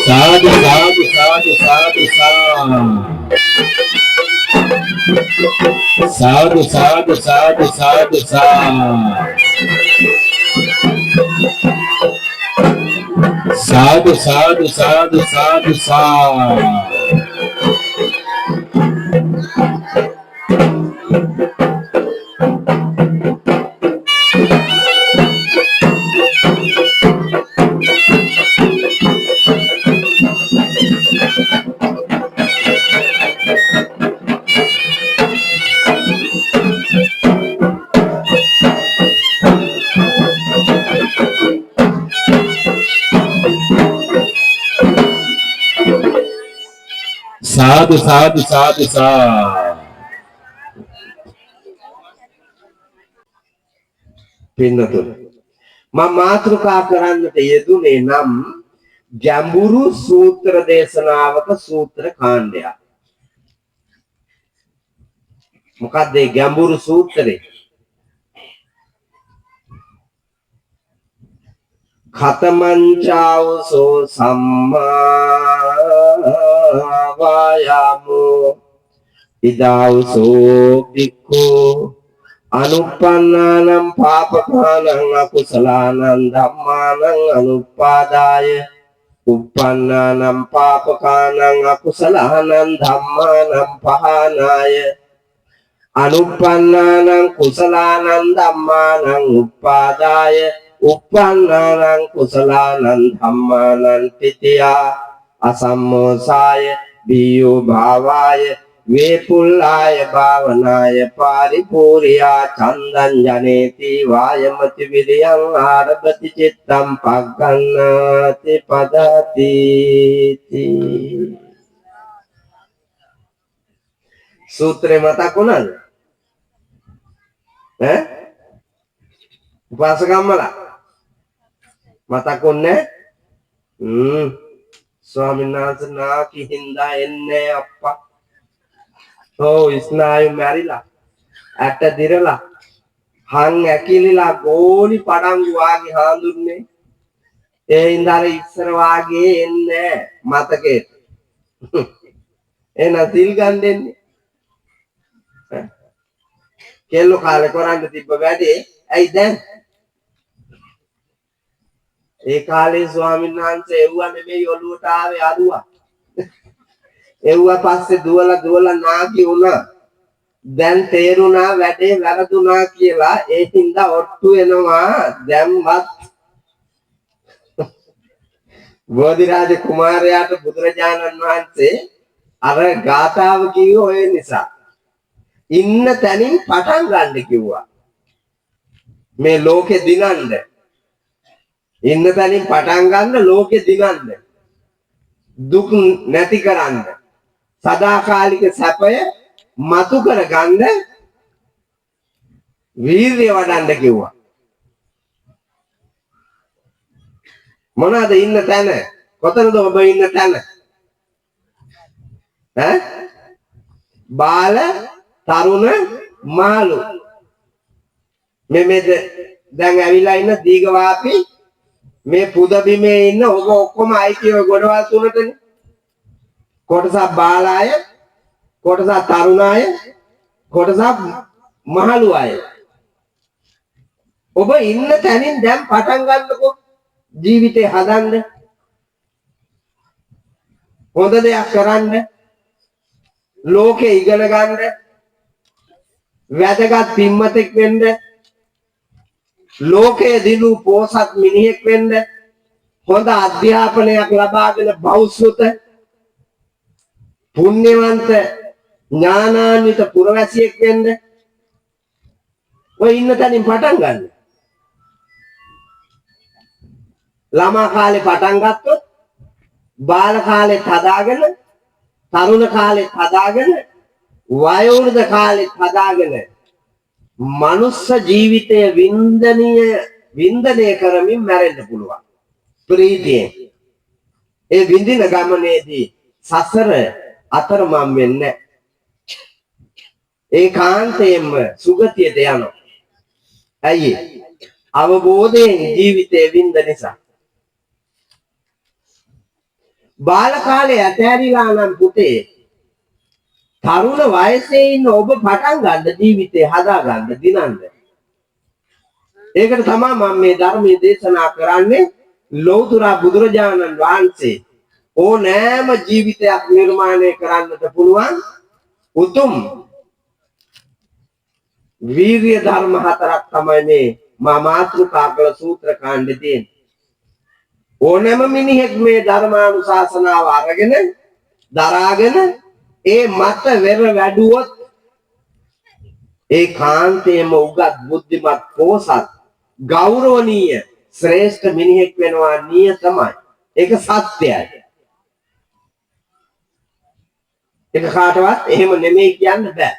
Sadhu, sadhu, sadhu, sadhu, sadhu, sadhu, sadhu, sadhu, sadhu, sadhu, sadhu, sadhu, sadhu. Sadhu, sadhu, sadhu, sadhu. පින්නතුන් මම මාතෘකා කරන්නට යෙදුනේ නම් ගැඹුරු සූත්‍ර දේශනාවක සූත්‍ර කාණ්ඩයක්. මොකක්ද මේ ගැඹුරු සූත්‍රේ? ඛතමංචාවසෝ සම්මා වායාමෝ ඉදාවසෝ භික්ඛෝ අනුප්පන්නානම් පාපකානං අකුසලානං ධම්මානං අනුපාදාය uppannānaṁ pāpakānaṁ akusalaṇaṁ dhammānaṁ pahānāය anuppannānaṁ kusalānaṁ dhammānaṁ uppādāya uppannānaṁ kusalānaṁ dhammānaṁ titiyā asammosāya bhiyo bhāvāya Vepullaya bhavanaya paripuriya chandan janeti vayamati vidiyam arabati cittam paggannati padati. Sutre mata kunan? Upasakammala mata kunne? Swamin Wahanse naki hinda enne appa. Oh, ස්නායු මැරිලා ඇට දිරලා හං ඇකිලිලා goalie පඩංගු වාගේ හාඳුන්නේ ඒ ඉඳලා ඉස්සර වාගේ එන්නේ මතකෙට එන තිල් ගන්න දෙන්නේ කෙල්ල කාලේ කරන්න තිබ්බ වැඩේ ඇයි දැන් ඒ කාලේ ස්වාමීන් වහන්සේ එව්වා නෙමෙයි ඔළුවට ආවේ අරුවා එව්වා පස්සේ දුවලා නාකි වුණා දැන් තේරුණා වැඩේ වැරදුනා කියලා ඒ හින්දා ඔට්ටු වෙනවා දැම්වත් බෝධිරාජ කුමාරයාට බුදුරජාණන් වහන්සේ අර ගාථාව කිව්වේ ඔය නිසා ඉන්න තැනින් පටන් ගන්න කිව්වා මේ ලෝකෙ දිනන්න ඉන්න තැනින් පටන් ගන්න ලෝකෙ දිනන්න දුක් නැති කරන්න සදාකාලික සැපය මතු කර ගන්න වීර්යය වඩන්න කිව්වා මොනවාද ඉන්න තැන කොතනද ඔබ ඉන්න තැන බාල තරුණ මාළු මේ දැන් ඇවිල්ලා ඉන්න දීඝවාපි මේ පුද බිමේ ඉන්න ඔබ ඔක්කොම අයිතිව ගොඩවල් තුනටනේ කොටසක් බාලාය කොටසක් තරුණාය කොටසක් මහලු අය ඔබ ඉන්න තැනින් දැන් පටන් ගන්නකො ජීවිතේ හදන්න හොඳ දෙයක් කරන්න ලෝකේ ඉගෙන ගන්න වැදගත් පින්වතෙක් වෙන්න ලෝකයේ දිනු පොසත් මිනිහෙක් වෙන්න හොඳ අධ්‍යාපනයක් ලබාගෙන බෞද්ධ පුණ්‍යවන්ත ඥානාන්විත පුරවැසියෙක් වෙන්න ඔය ඉන්න තැනින් පටන් ගන්න. ළමා කාලේ පටන් ගත්තොත් බාල කාලේ හදාගෙන තරුණ කාලේ හදාගෙන වයෝවෘද්ධ කාලේ හදාගෙන මනුස්ස ජීවිතය වින්දනය කරමින් මැරෙන්න පුළුවන්. ප්‍රීතියෙන් ඒ විඳින ගමනේදී සසර අතරමං වෙන්නේ ඒකාන්තයෙන්ම සුගතියට යනවා. ඇයි? අවබෝධයෙන් ජීවිතේ විඳ නිසා. බාල කාලේ ඇතෑරිලා නම් පුතේ තරුණ වයසේ ඉන්න ඔබ පටන් ගන්න ජීවිතේ හදා ගන්න දිනන්න. ඒකට තමයි මම මේ ධර්මයේ දේශනා කරන්නේ. ලෞතර බුදුරජාණන් වහන්සේ ඕනෑම ජීවිතයක් නිර්මාණය කරන්නට පුළුවන් උතුම් වීර්ය ධර්ම හතරක් තමයි මේ මා මාතෘකා කළ සූත්‍ර කාණ්ඩේ තියෙන්නේ. ඕනෑම මිනිහෙක් මේ ධර්මානුශාසනාව අරගෙන දරාගෙන ඒ මත වෙර වැඩුවොත් ඒ කාන්තේම උගත් බුද්ධිමත් පෝසත් ගෞරවනීය ශ්‍රේෂ්ඨ මිනිහෙක් වෙනවා නියතමයි. ඒක සත්‍යයි. ඒක කාටවත් එහෙම නෙමෙයි කියන්න බෑ.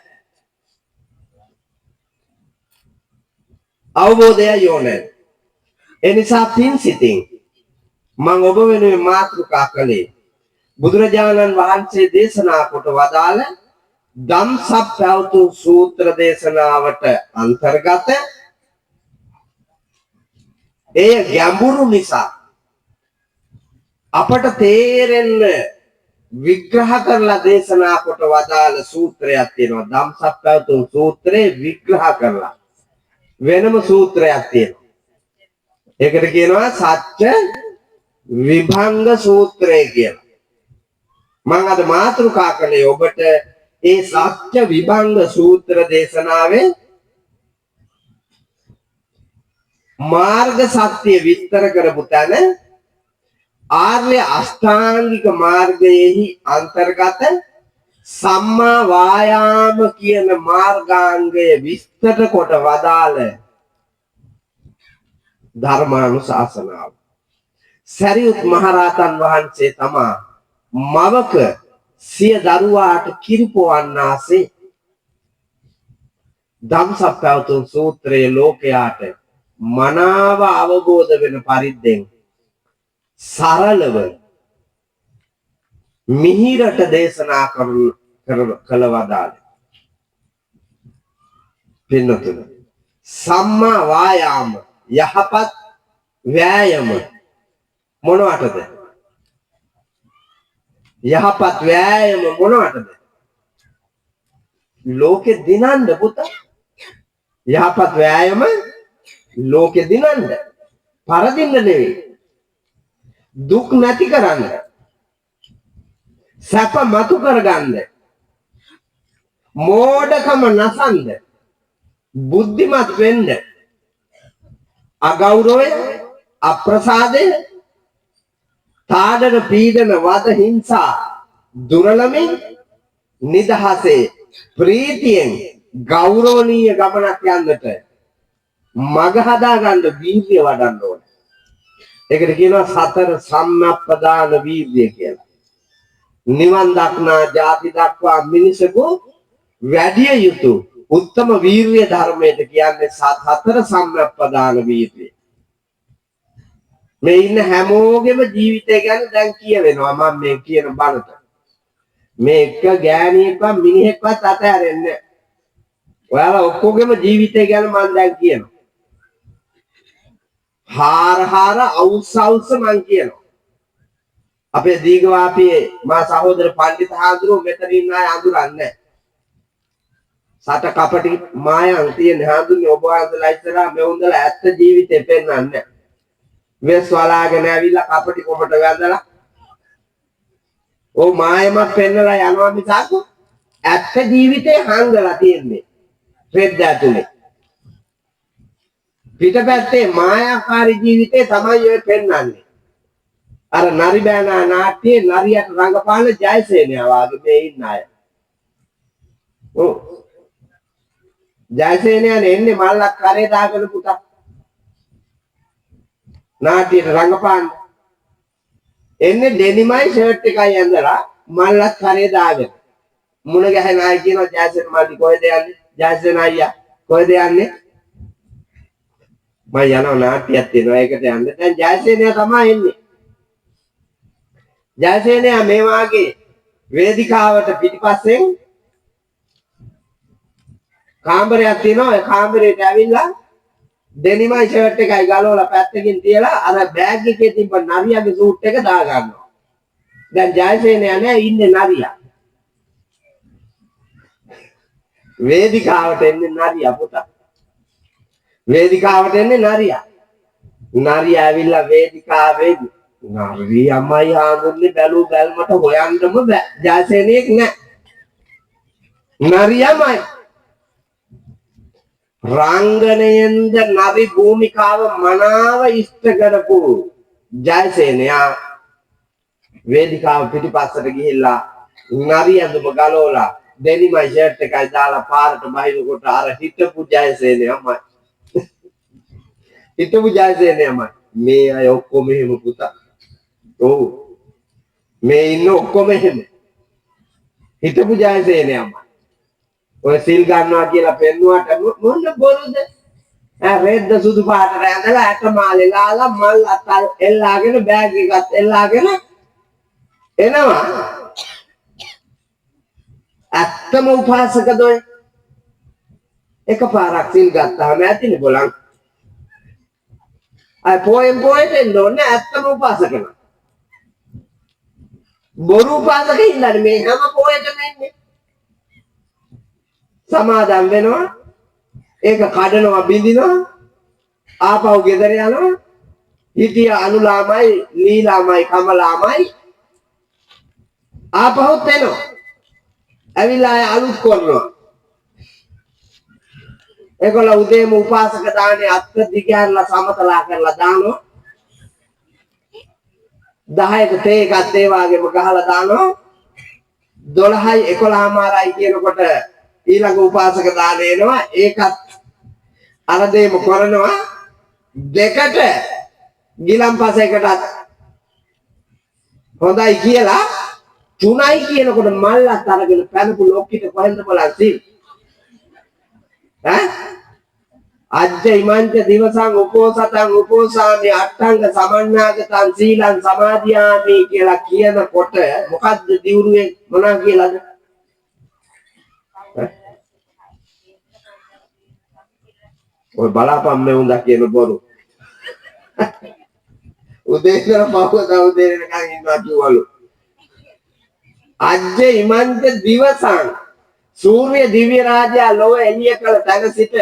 අවබෝධය යෝනේ. ඒ නිසා පින් සිතින් මම ඔබ වෙනුවෙන් මාතෘකා කළේ බුදුරජාණන් වහන්සේ දේශනා කොට වදාළ ධම්සප්පවතු සූත්‍ර දේශනාවට අන්තර්ගත ඒ ගැඹුරු නිසා අපට තේරෙන්න විග්‍රහ කරලා දේශනා කොට වදාළ සූත්‍රයක් තියෙනවා. ධම්සප්පවතු සූත්‍රේ විග්‍රහ කරලා වෙනම සූත්‍රයක් තියෙනවා. ඒකට කියනවා සත්‍ය විභංග සූත්‍රය කියලා. මම අද මාතෘකා කළේ ඔබට ඒ සත්‍ය විභංග සූත්‍ර දේශනාවේ මාර්ග සත්‍ය විස්තර කරපු තැන ආර්ය අෂ්ටාංගික මාර්ගයේහි අන්තර්ගත සම්මා වායාම කියන මාර්ගාංගය විස්තර කොට වදාළ ධර්මානුශාසනාව. සරියුත් මහරහතන් වහන්සේ තමා මවක සිය දරුවාට කිරිපොවන්නාසේ ධම්සප්පවතුන් සූත්‍රයේ ලෝකයාට මනාව අවබෝධ වෙන පරිද්දෙන් සරලව මිහිරට දේශනා කළ වදාළ පින්නතුන සම්මා වායාම යහපත් වෑයම මොනවටද? යහපත් වෑයම මොනවටද? ලෝකෙ දිනන්න පුතා. යහපත් වෑයම ලෝකෙ දිනන්න. පරදින්න නෙවෙයි. දුක් නැති කරන්න. සැප මතු කරගන්න. මෝඩකම නසන්න. බුද්ධිමත් වෙන්න. අගෞරවය, අප්‍රසාදය, තාඩන පීඩන වද හිංසා දුරලමින් නිදහසේ ප්‍රීතියෙන් ගෞරවනීය ගමනක් යන්නට මග හදා ගන්න වීර්යය වඩන්න ඕන. ඒකට කියනවා සතර සම්මප්පදාන වීර්යය කියලා. නිවන් දක්නා ජාති දක්වා මිනිසකු වැඩි යුතු උත්තම වීර්ය ධර්මයට කියන්නේ සතර සම්මප්පදාන වීර්යය. මේ ඉන්න හැමෝගෙම ජීවිතය ගැන දැන් කියවෙනවා මම මේ කියන බණට. මේ එක ගෑණියෙක්වත් මිනිහෙක්වත් අතහැරෙන්නේ නැහැ. ඔයාලා ඔක්කොගෙම ජීවිතය ගැන මම දැන් කියනවා. හාර අවුස් මං කියනවා. අපේ දීගවාපියේ මා සහෝදර පණ්ඩිත හාමුදුරුවෝ මෙතන ඉන්න අය අඳුරන්නේ නැහැ. සත කපටි මායන් තියෙන හාමුදුරුවෝ ඔබ වහන්සේලා ඉස්සරහා මෙවුන්දලා ඇත්ත ජීවිතේ පෙන්වන්නේ නැහැ. වෙස් වලාගෙන ඇවිල්ලා කපටි කොමට වැඳලා ඕ මායමක් පෙන්නලා යනවා මිසක් ඇත්ත ජීවිතේ හංගලා තියෙන්නේ රෙද්ද ඇතුලේ. පිටපැත්තේ මායාකාරී ජීවිතේ තමයි ඔය පෙන්වන්නේ. අර නරි බෑනා නාට්‍යයේ නරියට රංගපාන ජයසේනයා වගේ මේ ඉන්න අය. ඔව්. ජයසේනයා එන්නේ මල්ලක් කරේ දාගෙන පුතා. නාට්‍යයට රංගපාන. එන්නේ ඩෙනිමයි ෂර්ට් එකයි ඇඳලා මල්ලක් කරේ දාගෙන. මුණ ගැහෙන අය කියනවා ජයසේන මල්ලි කොහෙද යන්නේ? ජයසේන අයියා කොහෙද යන්නේ? මම යනවා නාට්‍යයක් තියෙනවා ඒකට යන්න. දැන් ජයසේනයා තමයි එන්නේ. ජයසේනයා මේ වාගේ වේදිකාවට පිටිපස්සෙන් කාමරයක් තියෙනවා. ඒ කාමරේට ඇවිල්ලා දෙනිමයි ෂර්ට් එකයි ගලවලා පැත්තකින් තියලා අර බෑග් එකේ තිබ්බ නරියාගේ සූට් එක දා ගන්නවා. දැන් ජයසේනයා නෑ ඉන්නේ නරියා. වේදිකාවට එන්නේ නරියා පුතා. වේදිකාවට එන්නේ නරියා. නරියා ඇවිල්ලා වේදිකාවේ නරියමයි ආඳුන්නේ බැලු බැලමට හොයන්නම බෑ. ජයසේනියෙක් නෑ. නරියමයි. රාංගනයෙන්ද නරි භූමිකාව මනාව ඉෂ්ට කරපු ජයසේනයා වේදිකාව පිටිපස්සට ගිහිල්ලා නරිය ඇඳුම ගලවලා දෙනිමයි ෂර්ට් එකයි දාලා පාරට බහිනකොට අර හිටපු ජයසේනයාමයි. හිටපු ජයසේනයාමයි. මේ අය ඔක්කොම එහෙම පුතා. ඔව්. මේ ඉන්න ඔක්කොම එහෙම. හිටපු ජයසේනයාමයි. ඔය සිල් ගන්නවා කියලා පෙන්නුවාට මොන බොරුද? රෙද්ද සුදු පාටට ඇඳලා ඇටමාලේ ලාලා මල් අතල් එල්ලාගෙන බෑග් එකත් එල්ලාගෙන එනවා. ඇත්තම උපාසකද ඔය? එකපාරක් සිල් ගත්තාම ඇතිනේ බලන්න. අය පොයෙන් එන්න ඕනේ ඇත්තම උපාසකන. බොරු උපාසක ඉන්නනේ මේ හැම පොයටම එන්නේ. සමාදම් වෙනවා. ඒක කඩනවා බින්දිනවා. ආපහු ගෙදර යනවා. හිටිය අනුලාමයි, ලීලාමයි, කමලාමයි ආපහුත් එනවා. ඇවිල්ලා අලුත් කරනවා. ඒගොල්ල උදේම උපාසක දානේ අත් දිගහැරලා සමතලා කරලා දානවා. 10ක තේ එකත් ඒ වගේම ගහලා දානවා. 12යි 11මාරයි කියනකොට ඊළඟ උපාසක දානේ එනවා. ඒකත් අර දෙයම කරනවා. දෙකට ගිලම්පසයකටත් හොඳයි කියලා 3යි කියනකොට මල්ලත් අරගෙන පැනපු ලොක්කිට කොහෙන්ද බලන් සිල් අජ්ජ ඉමංච දිවසං උපෝසතං උපෝසාමි අට්ඨංග සමන්නාගතං සීලං සමාදියාමි කියලා කියනකොට මොකද්ද දිවුරුවේ මොනවා කියලාද? ඔය බලාපන් මේ උන්දා කියන බොරු. උදේ ඉඳලා පහුව දවසේ වෙනකන් ඉන්නවා කිව්වලු. අජ්ජ ඉමංච දිවසං සූර්ය දිව්‍ය රාජයා ලොව එළිය කළ තැන සිට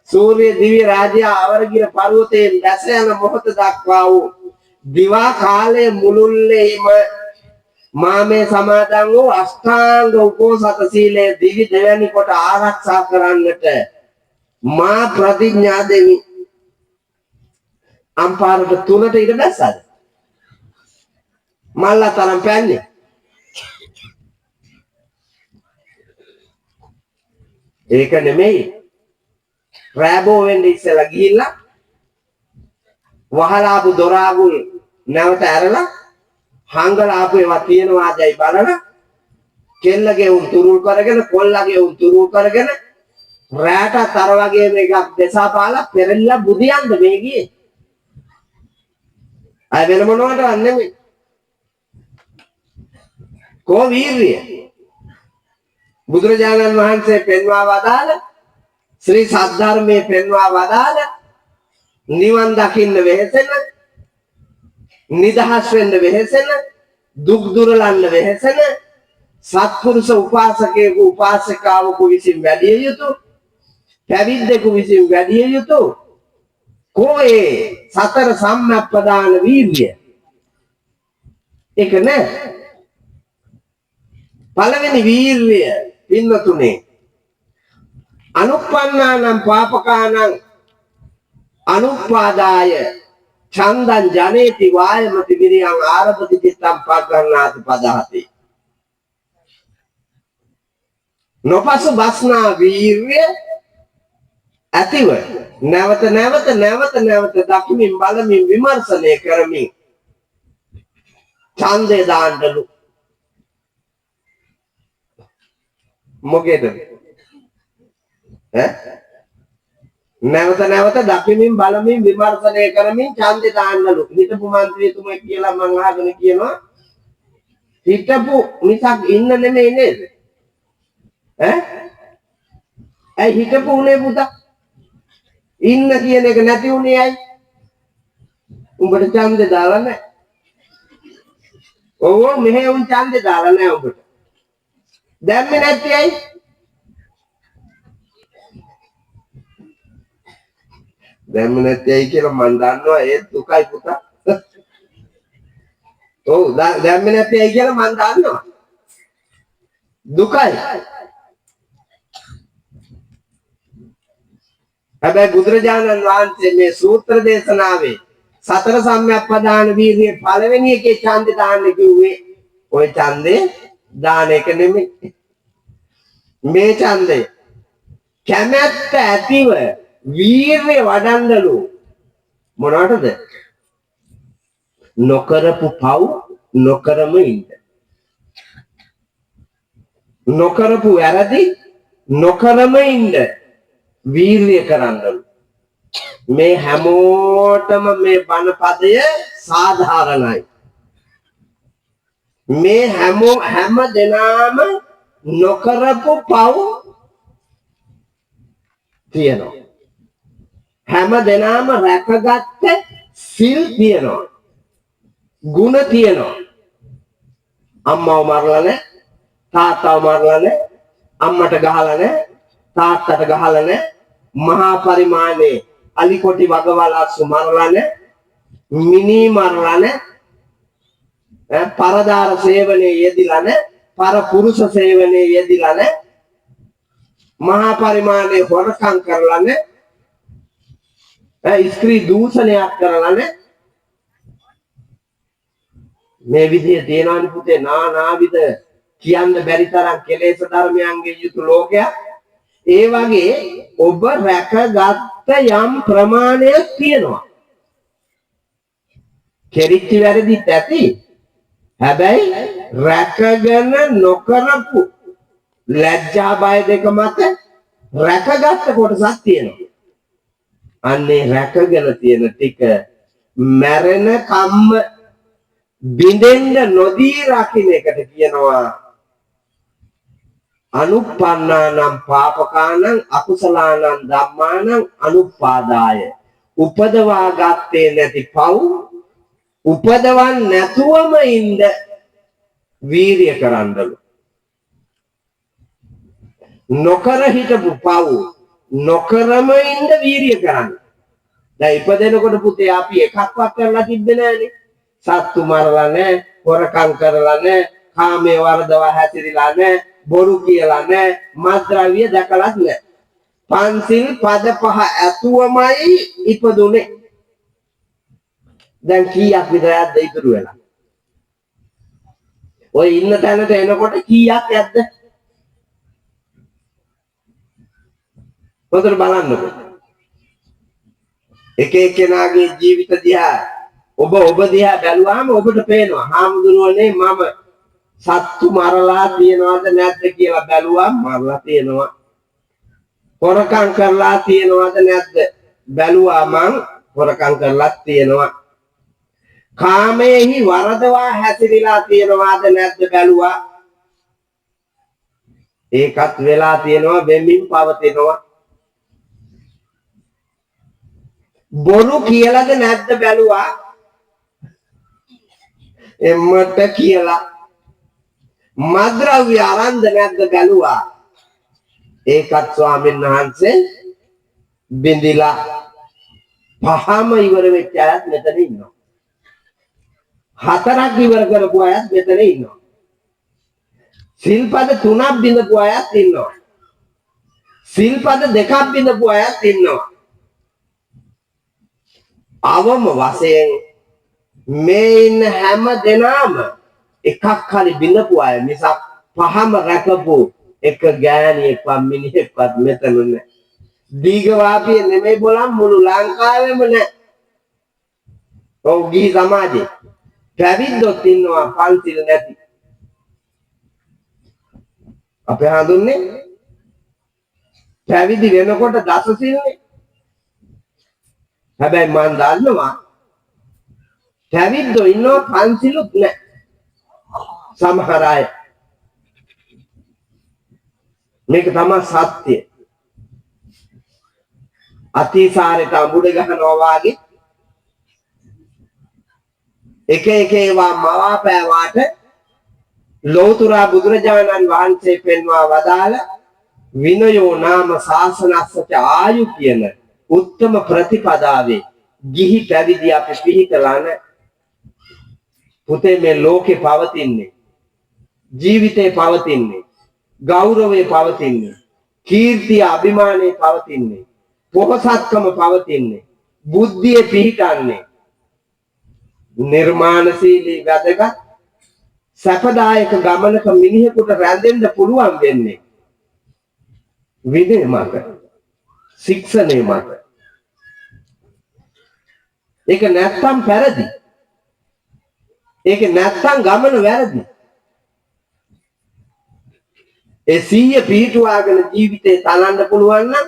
සූර්ය දිව්‍ය රාජයා අවරගිර පර්වතයෙන් දැස යන මොහොත දක්වා වූ දිවා කාලයේ මුළුල්ලේම මාමේ සමාදන් වූ අෂ්ටාංග උපෝසත සීලයේ දිවි දෙවැනි කොට ආරක්ෂා කරන්නට මා ප්‍රතිඥා දෙමි. අම්පාරට 3ට ඉඳ බැස්සද? මල්ලා තරම් පැන්නේ. ඒක නෙමෙයි. රෑබෝ වෙන්නේ ඉස්සලා ගිහිල්ලා වහලාපු දොරාගුල් නැවත ඇරලා හංගලාපු ඒවා තියෙනවාදයි බලලා කෙල්ලගේ උන් තුරුල් කරගෙන කොල්ලගේ උන් තුරුල් කරගෙන රෑටත් අර වගේ මේකක් දෙසාපාලා පෙරලිලා බුදියන්ද මේ ගියේ. අය වෙන මොනවටවත් නෙමෙයි. කෝ වීර්යය. බුදුරජාණන් වහන්සේ පෙන්වා වදාළ ශ්‍රී සද්ධර්මයේ පෙන්වා වදාළ නිවන් දකින්න වෙහෙසෙන නිදහස් වෙන්න වෙහෙසෙන දුක් දුරලන්න වෙහෙසෙන සත්පුරුෂ උපාසකයෙකු උපාසිකාවකු විසින් වැඩිය යුතු පැවිද්දෙකු විසින් වැඩිය යුතු කෝයේ සතර සම්මප්පදාන වීර්යය. ඒක නෑ. පළවෙනි වීර්යය පින්නතුනේ අනුප්පන්නානම් පාපකානම් අනුපාදාය ඡන්දං ජනේති වායමති විරියං ආරභති චිත්තං පග්ගණ්ණාති පදහති. නොපසු බස්නා වීර්ය ඇතිව නැවත දකිමින් බලමින් විමර්ශනය කරමින් ඡන්දේ දාන්නලු. මොකේද? නැවත දකිමින් බලමින් විමර්ශනය කරමින් ඡන්දේ දාන්නලු. හිටපු මන්ත්‍රීතුමෙක් කියලා මම අහගෙන කියනවා. හිටපු මිසක් ඉන්න නෙමෙයි නේද? ඇයි හිටපු උනේ පුතා? ඉන්න කියන එක නැති උනේ ඇයි? උඹට ඡන්දේ දාලා නැහැ. ඔව් මෙහෙ උන් ඡන්දේ දාලා නැහැ උඹට. දැම්මේ නැත්තේ ඇයි? දැම්මේ නැත්තේ ඇයි කියලා මන් දන්නවා ඒ දුකයි පුතා. ඔව් දැම්මේ නැත්තේ ඇයි කියලා මන් දන්නවා. දුකයි. හැබැයි බුදුරජාණන් වහන්සේ මේ සූත්‍ර දේශනාවේ සතර සම්‍යක්පදාන වීර්යයේ පළවෙනි එකේ ඡන්දේ දාන්න කිව්වේ ওই ඡන්දේ දාන එක නෙමෙයි. මේ ඡන්දය කැමැත්ත ඇතිව වීර්ය වඩන්නලු මොනවටද? නොකරපු පව් නොකරම ඉන්න. නොකරපු වැරදි නොකරම ඉන්න වීර්ය කරන්නලු. මේ හැමෝටම මේ බණ පදය සාධාරණයි. මේ හැම දෙනාම නොකරපු පව් තියෙනවා. හැම දෙනාම රැකගත්ත සිල් තියෙනවා. ගුණ තියෙනවා. අම්මව මරලා නැහැ, තාත්තව මරලා නැහැ, අම්මට ගහලා නැහැ, තාත්තට ගහලා නැහැ, මහා පරිමාණේ අලිකොටි වගවලස්සු මරලා නැහැ, මිනි මරලා නැහැ, පරදාර සේවනයේ යෙදිලා නැහැ, පර පුරුෂ සේවනයේ යෙදිලා නැහැ, මහා පරිමාණේ හොරකම් කරලා නැහැ, ස්ත්‍රී දූෂණයක් කරලා නැහැ. මේ විදිහේ දේනානි පුතේ නානාවිද කියන්න බැරි තරම් කෙලෙස් ධර්මයන්ගේ යුතු ලෝකයක්. ඒ වගේ ඔබ රැකගත්ත යම් ප්‍රමාණයක් තියෙනවා. කෙරිච්ච වැරදිත් ඇති. හැබැයි රැකගෙන නොකරපු ලැජ්ජා බය දෙක මත රැකගත්ත කොටසක් තියෙනවා. අන්නේ රැකගෙන තියෙන ටික මැරෙන කම්ම බිඳෙන්න නොදී රකින්න එකට කියනවා අනුප්පන්නානම් පාපකානම් අකුසලානම් ධම්මානම් අනුපාදාය. උපදවා ගත්තේ නැති පව් උපදවන් නැතුවම ඉන්න වීර්ය කරන්නලු. නොකර හිටපු පව් නොකරම ඉන්න වීර්ය කරන්න. දැන් ඉපදෙනකොට පුතේ අපි එකක්වත් කරලා තිබ්බේ නෑනේ. සත්තු මරලා නැහැ, හොරකම් කරලා නැහැ, කාමයේ වර්ධව හැසිරিলা නැහැ, බොරු කියලා නැහැ, මත්ද්‍රව්‍ය දැකලත් නැහැ. පන්සිල් පද පහ ඇතුවමයි ඉපදුනේ. දැන් කීයක් විතරද ඉතුරු වෙලා? ඔය ඉන්න තැනට එනකොට කීයක් යද්ද? පොතර බලන්නකෝ. එක එක්කෙනාගේ ජීවිත දිහා ඔබ දිහා බැලුවාම ඔබට පේනවා හාමුදුරුවනේ මම සත්තු මරලා තියනවද නැද්ද කියලා බැලුවාම මරලා තියෙනවා. හොරකම් කරලා තියනවද නැද්ද බැලුවා මං හොරකම් කරලා තියෙනවා. කාමයේහි වරදවා හැසිරিলা තියනවද නැද්ද බැලුවා. ඒකත් වෙලා තියෙනවා, වෙමින් පවතිනවා. බොරු කියලාද නැද්ද බැලුවා. එම්මට කියලා. මද්ද්‍රව්‍ය අරන්ද නැද්ද බැලුවා. ඒකත් ස්වාමීන් වහන්සේ බින්දිලා පහම ඉවර වෙච්ච අයත් මෙතන ඉන්නවා. හතරක් ඉවර කරපු අයත් මෙතන ඉන්නවා. සිල්පද 3ක් බිඳපු අයත් ඉන්නවා. සිල්පද 2ක් බිඳපු අයත් ඉන්නවා. අවම වශයෙන් මේ ඉන්න හැම දෙනාම එකක් හරි බිඳපු අය මිසක් පහම රැකපු එක ගෑණියෙක්වත් මිනිහෙක්වත් මෙතන නැහැ. දීඝවාපිය නෙමෙයි බලන් මුළු ලංකාවෙම නැහැ. ඔව් ගිහි සමාජේ පැවිද්දොත් ඉන්නවා පන්සිල් නැති. අපේ හඳුන්නේ පැවිදි වෙනකොට දසසිල්නේ. හැබැයි මම දන්නවා පැවිද්දෝ ඉන්නවා පන්සිලුත් නැහැ. සමහර අය මේක තමයි සත්‍ය. අතිසාරයට අඹුඩ ගහනවා වාගේ එක එක ඒවා මවාපෑවාට ලෞතුරා බුදුරජාණන් වහන්සේ පෙන්වා වදාළ විනයෝ නාම ශාසනස්සච ආයු කියන උත්තම ප්‍රතිපදාවේ ගිහි පැවිදි අපි පිළිතලාන පුතේ මේ ලෝකේ පවතින්නේ ජීවිතේ පවතින්නේ ගෞරවයේ පවතින්නේ කීර්තිය අභිමානයේ පවතින්නේ පොහසත්කම පවතින්නේ බුද්ධියේ පිහිටන්නේ නිර්මාණශීලී වැදගත් සැපදායක ගමනක මිනිහෙකුට රැඳෙන්න පුළුවන් වෙන්නේ විනය මත ශික්ෂණය මත ඒක නැත්තම් පෙරදි ඒක නැත්තම් ගමන වැරදි ඒ සීය පිටුවාගෙන ජීවිතේ තලන්න පුළුවන් නම්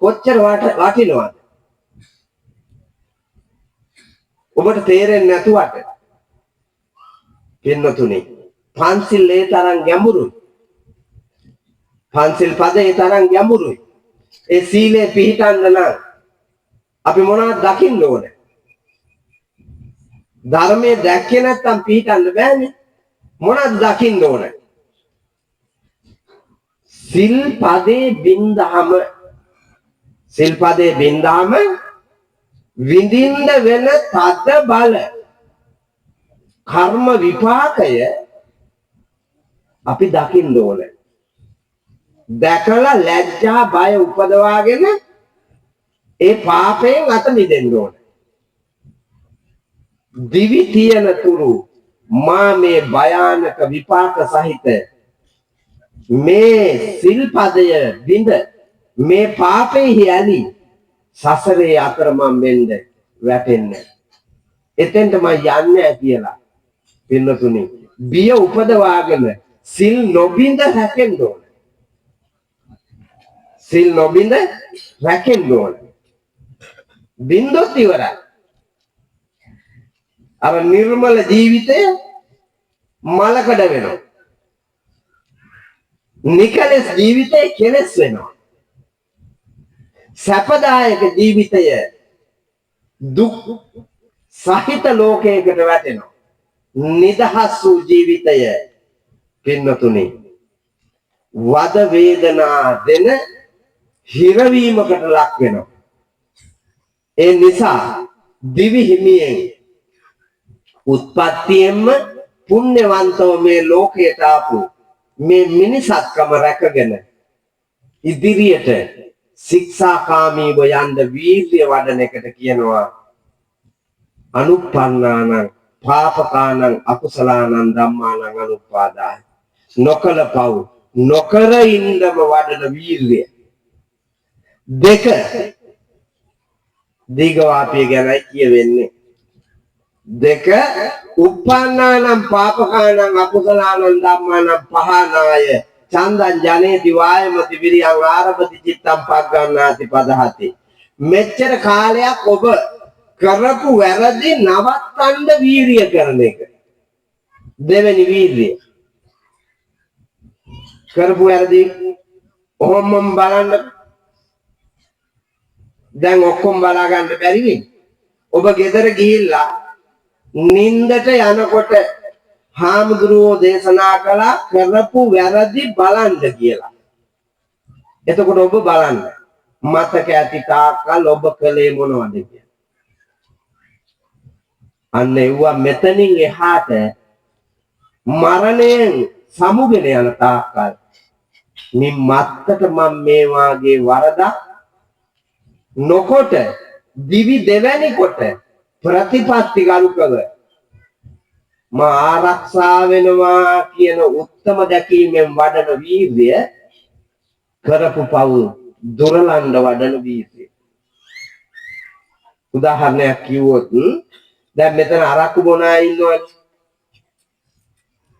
කොච්චර වටිනවද ඔබට තේරෙන්නේ නැතුවට පින්නතුනේ පන්සිල් ඒ තරම් ගැඹුරුයි පන්සිල් පද ඒ තරම් ගැඹුරුයි ඒ සීලේ පිහිටන්න නම් අපි මොනවද දකින්න ඕනේ ධර්මයේ දැක්කේ නැත්නම් පිහිටන්න බෑනේ මොනවද දකින්න ඕනේ සිල් පදේ බින්දාම විඳින්න වෙන තද බල කර්ම විපාකය අපි දකින්න ඕනේ දැකලා ලැජ්ජා බය උපදවාගෙන ඒ පාපයෙන් අත මිදෙන්න ඕනේ දිවි තියෙන තුරු මා මේ භයානක විපාක සහිත මේ සිල්පදය බිඳ මේ පාපෙහි ඇලි සසරේ අතරමං වෙන්න වැටෙන්න එතෙන්ට මම යන්නේ කියලා පින්නතුනි බිය උපදවාගෙන සිල් නොබින්ද රැකෙන්න ඕන සිල් නොබින්ද රැකෙන්න ඕන බින්දොත් ඉවරයි අර නිර්මල ජීවිතය මලකඩ වෙනවා නිකලස් ජීවිතේ කෙලස් වෙනවා සැපදායක ජීවිතය දුක් සහිත ලෝකයකට වැටෙනවා නිදහස් වූ ජීවිතය පින්නතුනි වද වේදනා දෙන හිරවීමකට ලක් වෙනවා ඒ නිසා දිවි හිමියෙන් උත්පත්තියෙන්ම පුණ්‍යවන්තව මේ ලෝකයට ආපු මේ මිනිසත්කම රැකගෙන ඉදිරියට ශික්ෂාකාමීව යන්න වීර්ය වඩන එකට කියනවා අනුප්පන්නානං පාපකානං අකුසලානං ධම්මානං අනුපාදාය නොකල පව් නොකර ඉන්නම වඩන වීර්ය දෙක දීඝවාපිය ගැනයි කියවෙන්නේ දෙක උප්පන්නානං පාපකානං අකුසලානං ධම්මානං පහනාය චන්දං ජනේති වායමති විරියං ආරභති චිත්තං පග්ගණ්ණාති පදහති මෙච්චර කාලයක් ඔබ කරපු වැරදි නවත්තන්න වීරිය කරන එක දෙවෙනි වීරිය කරපු වැරදි ඔහොමම බලන්න දැන් ඔක්කොම බලා ගන්න බැරි වෙයි ඔබ ගෙදර ගිහිල්ලා නින්දට යනකොට හාමුදුරුවෝ දේශනා කළා කරපු වැරදි බලන්න කියලා. එතකොට ඔබ බලන්න මතක ඇති තාක්කල් ඔබ කළේ මොනවද කියලා. අන්න ඒවා මෙතනින් එහාට මරණයෙන් සමුගෙන යන තාක්කල් මේ මත්තට මම මේ වාගේ වරදක් නොකොට දිවි දෙවැනි කොට ප්‍රතිපත්ති ගරුකව මා ආරක්ෂා වෙනවා කියන උත්තම දැකීමෙන් වඩන වීර්ය කරපු පව් දුරලඬ වඩන වීර්ය උදාහරණයක් කිව්වොත් දැන් මෙතන අරක්කු බොන අය ඉන්නවනේ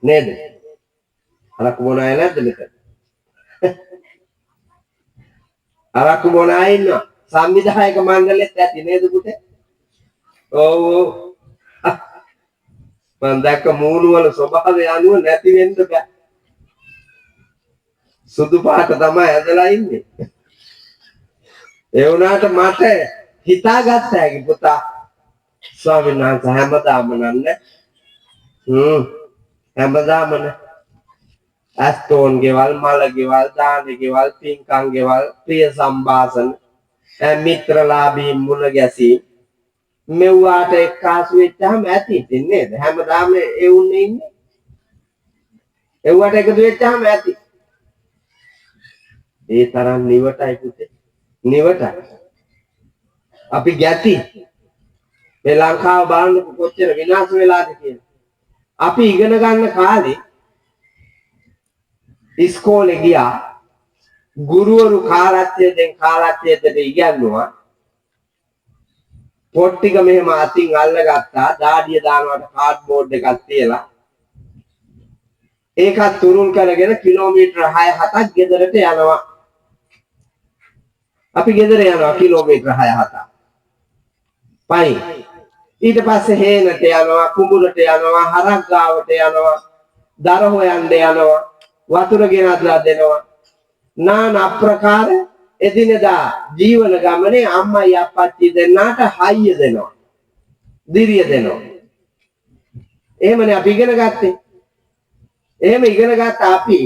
නේද අරක්කු බොන අය නැද්ද මෙතන අරක්කු බොන අය ඉන්නවා සංවිධායක මණ්ඩලෙත් ඇති නේද පුතේ ඔව් මම දැක්ක මූණු වල ස්වභාවය අනුව නැති වෙන්න බෑ සුදු පාට තමයි ඇදලා ඉන්නේ ඒ වුණාට මට හිතාගත්ත හැකි පුතා ස්වාමීන් වහන්සේ හැමදාම නන්නේ හැමදාම ඇස්තෝන් ගෙවල් මල ගෙවල් දාන ගෙවල් පින්කම් ගෙවල් ප්‍රිය සම්භාෂණ මිත්‍රලාභී මුණ ගැසී මෙව්වාට එක්කාසු වෙච්චාම ඇති ඉතින් නේද හැමදාම ඒ උන්නේ ඉන්නේ එව්වට එකතු වෙච්චාම ඇති ඒ තරම් නිවටයි පුතේ නිවටයි අපි ගැති මේ ලංකාව බලන්නකො කොච්චර විනාශ වෙලාද කියලා අපි ඉගෙන ගන්න කාලේ ඉස්කෝලේ ගියා ගුරුවරු කාලච්ඡේදයට ඉගැන්නුවා පොත් ටික මෙහෙම අතින් අල්ලගත්තා දාඩිය දානවට කාඩ්බෝඩ් එකක් තියලා ඒකත් තුරුල් කරගෙන කිලෝමීටර 6-7ක් ගෙදරට යනවා අපි ගෙදර යනවා කිලෝමීටර 6-7ක් පයින් ඊට පස්සේ හේනට යනවා කුඹුරට යනවා හරක් ගාවට යනවා දර හොයන්න යනවා වතුර ගෙනත්ලා දෙනවා නාන ප්‍රකාර එදිනදා ජීවන ගමනේ අම්මයි අප්පච්චි දෙන්නාට හයිය දෙනවා දිරිය දෙනවා එහෙමනේ අපි ඉගෙන ගත්තේ එහෙම ඉගෙන ගත්ත අපි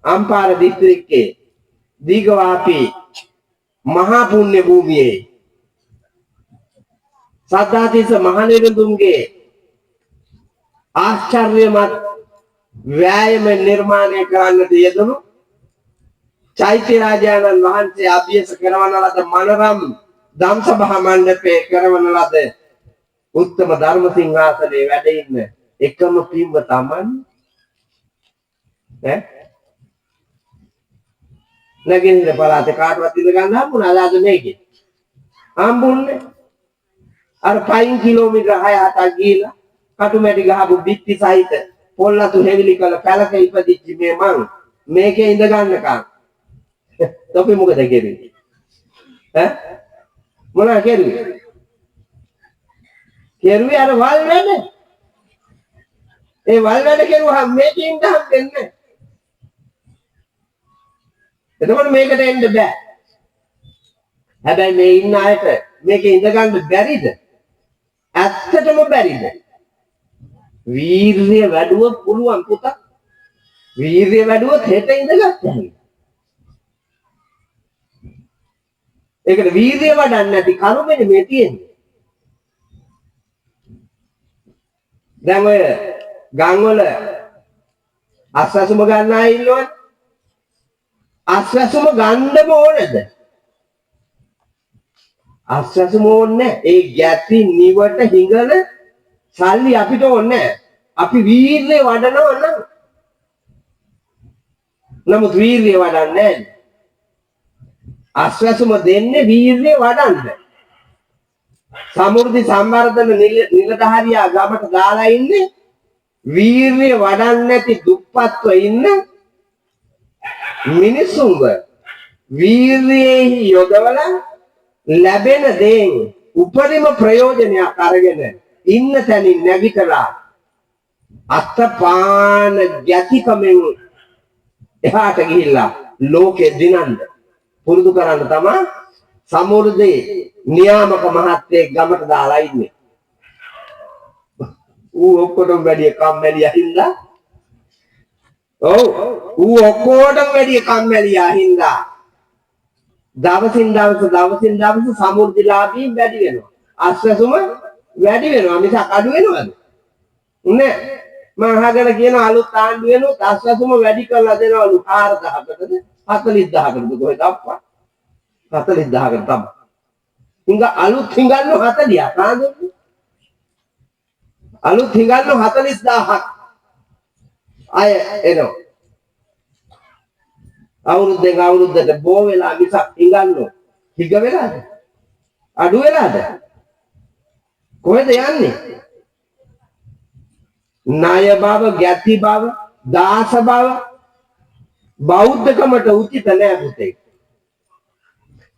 අම්පාර දිස්ත්‍රික්කයේ දීඝවාපි මහා පුණ්‍ය භූමියේ සද්ධාතිස්ස මහනිරුඳුන්ගේ ආශ්චර්යමත් වෑයම නිර්මාණය කරන්නට යෙදුණු චෛත්‍ය රාජානන් වහන්සේ අභ්‍යස කරවන ලද මනරම් ධම්සභා මණ්ඩපයේ කරවන ලද උත්තම ධර්ම සිංහාසනයේ වැඩ ඉන්න එකම පින්ව තමන් නැගින්න පළාතේ කාටවත් ඉඳ ගන්න හම්බුණාද අද මේකේ හම්බුන්නේ අර පයින් කිලෝමීටර 6-7ක් ගිහිලා කටුමැටි ගහපු බිත්ති සහිත පොල්ලතු හෙවිලි කළ පැලක ඉපදිච්ච මේ මං මේකේ ඉඳ ගන්නකම් තොපි මොකද කෙරුවේ මොනවා කෙරුවේ අර වල් වැඩ ඒ වල් වැඩ කෙරුවා මේකේ ඉඳ හම්බෙන්නේ එතකොට මේකට එන්න බෑ හැබැයි මේ ඉන්න අයට මේකේ ඉඳ ගන්න බැරිද ඇත්තටම බැරිද වීර්ය වැඩුවොත් පුළුවන් පුතා වීර්ය වැඩුවොත් හෙට ඉඳගත්තා ඒකට වීර්ය වඩන්න නැති කරුමනේ මේ තියෙන්නේ දැන් ඔය ගම්වල අස්වැසුම ගන්න අය ඉන්නවනේ අස්වැසුම ගන්නම ඕනේද අස්වැසුම ඕනේ ඒ ගැති නිවට හිඟන සල්ලි අපිට ඕනේ අපි වීර්ය වඩනවා නම් නමුත් වීර්ය වඩන්නේ අස්වැසුම දෙන්නේ වීර්ය වඩන්න සමෘද්ධි සංවර්ධන නිලධාරියා ගමට දාලා ඉන්නේ වීර්ය වඩන්නේ නැති දුප්පත්ව ඉන්න මිනිසුන්ව වීර්යයේ යොදවලා ලැබෙන දේන් උපරිම ප්‍රයෝජනයක් අරගෙන ඉන්න තැනින් නැගිටලා අත්පාන ගැතිකමෙන් එහාට ගිහිල්ලා ලෝකෙ දිනන්න පුරුදු කරන්න තමයි සමෘද්ධි නියාමක මහත්තයෙක් ගමට දාලා ඉන්නේ ඌ ඔක්කොටම වැඩි කම්මැලියා හින්දා ඔව් ඌ ඔක්කොටම වැඩි කම්මැලියා හින්දා දවසින් දවස සමෘද්ධිලාභී වැඩි වෙනවා අස්වැසුම වැඩි වෙනවා මිසක් අඩු වෙනවද නෑ මම අහගෙන කියන අලුත් ආණ්ඩු වෙනුත් අස්වැසුම වැඩි කරලා දෙනවලු 4000කටද 40000කටද කොහෙද අප්පා 40000කට තමයි අලුත් හිඟන්නු 40ක් ආන්දෝනේ අලුත් හිඟන්නු 40000ක් අය එනවා අවුරුද්දෙන් අවුරුද්දට බෝ වෙලා මිසක් හිඟන්නු හිග වෙලාද අඩු වෙලාද කොහෙද යන්නේ ණය බව ගැති බව දාස බව බෞද්ධකමට උචිත නෑ පුතේ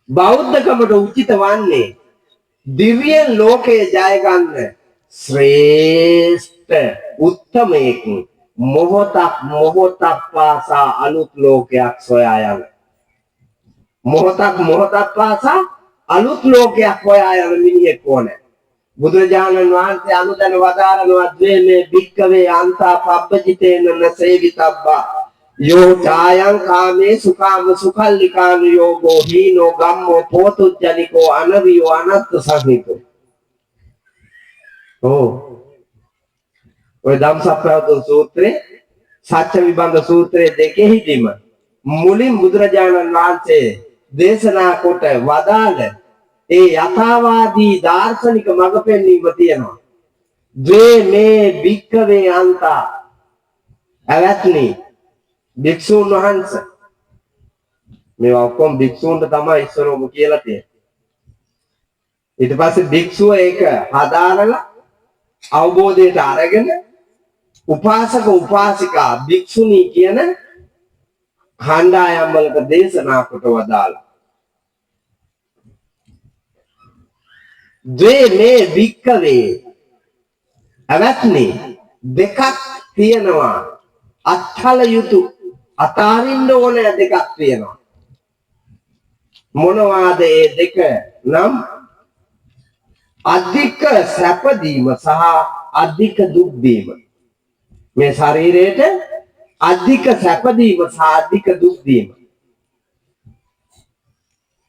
බෞද්ධකමට උචිත වන්නේ දිව්‍ය ලෝකයේ ජය ගන්න ශ්‍රේෂ්ඨ උත්තමයෙක් මොහොතක් පාසා අලුත් ලෝකයක් සොයා යන මොහොතක් පාසා අලුත් ලෝකයක් හොයා යන මිනිහෙක් ඕනේ. බුදුරජාණන් වහන්සේ අනුදැන වදාරනවා ද්වේමේ භික්කවේ අන්තා පබ්බජිතේන නසේවිතබ්බා යෝ ඡායං කාමේ සුඛාම සුඛල්ලිකාන යෝගෝ හීනෝ ගම්මෝ පෝතුජ්ජනිකෝ අනවියෝ අනත්ත සහිතෝ. ඔය ධම්සප්පවතුන් සූත්‍රේ සත්‍ය විභංග සූත්‍රයේ දෙකෙහිදීම මුලින් බුදුරජාණන් වහන්සේ දේශනා කොට වදාළ ඒ යථාවාදී දාර්ශනික මඟ පෙන්වීම තියෙනවා. ද්වේ මේ භික්ඛවේ අන්තා අවත්නි භික්ෂුන් වහන්සේ මේවා ඔක්කොම භික්ෂුන්ට තමයි ඉස්සරෝම කියලා තියෙන්නේ. ඊට පස්සේ භික්ෂුව ඒක හදාරලා අවබෝධයට අරගෙන උපාසක උපාසිකා භික්ෂුණී කියන කණ්ඩායම් වලට දේශනා කොට වදාලා. ද්වේ මේ භික්ඛවේ අවත්නි දෙකක් තියෙනවා. අත්හල යුතු අතාරින්න ඕන දෙකක් තියෙනවා. මොනවාද ඒ දෙක නම් අධික සැපදීම සහ අධික දුක් දීම. මේ ශරීරයට අධික සැපදීම සහ අධික දුක් දීම.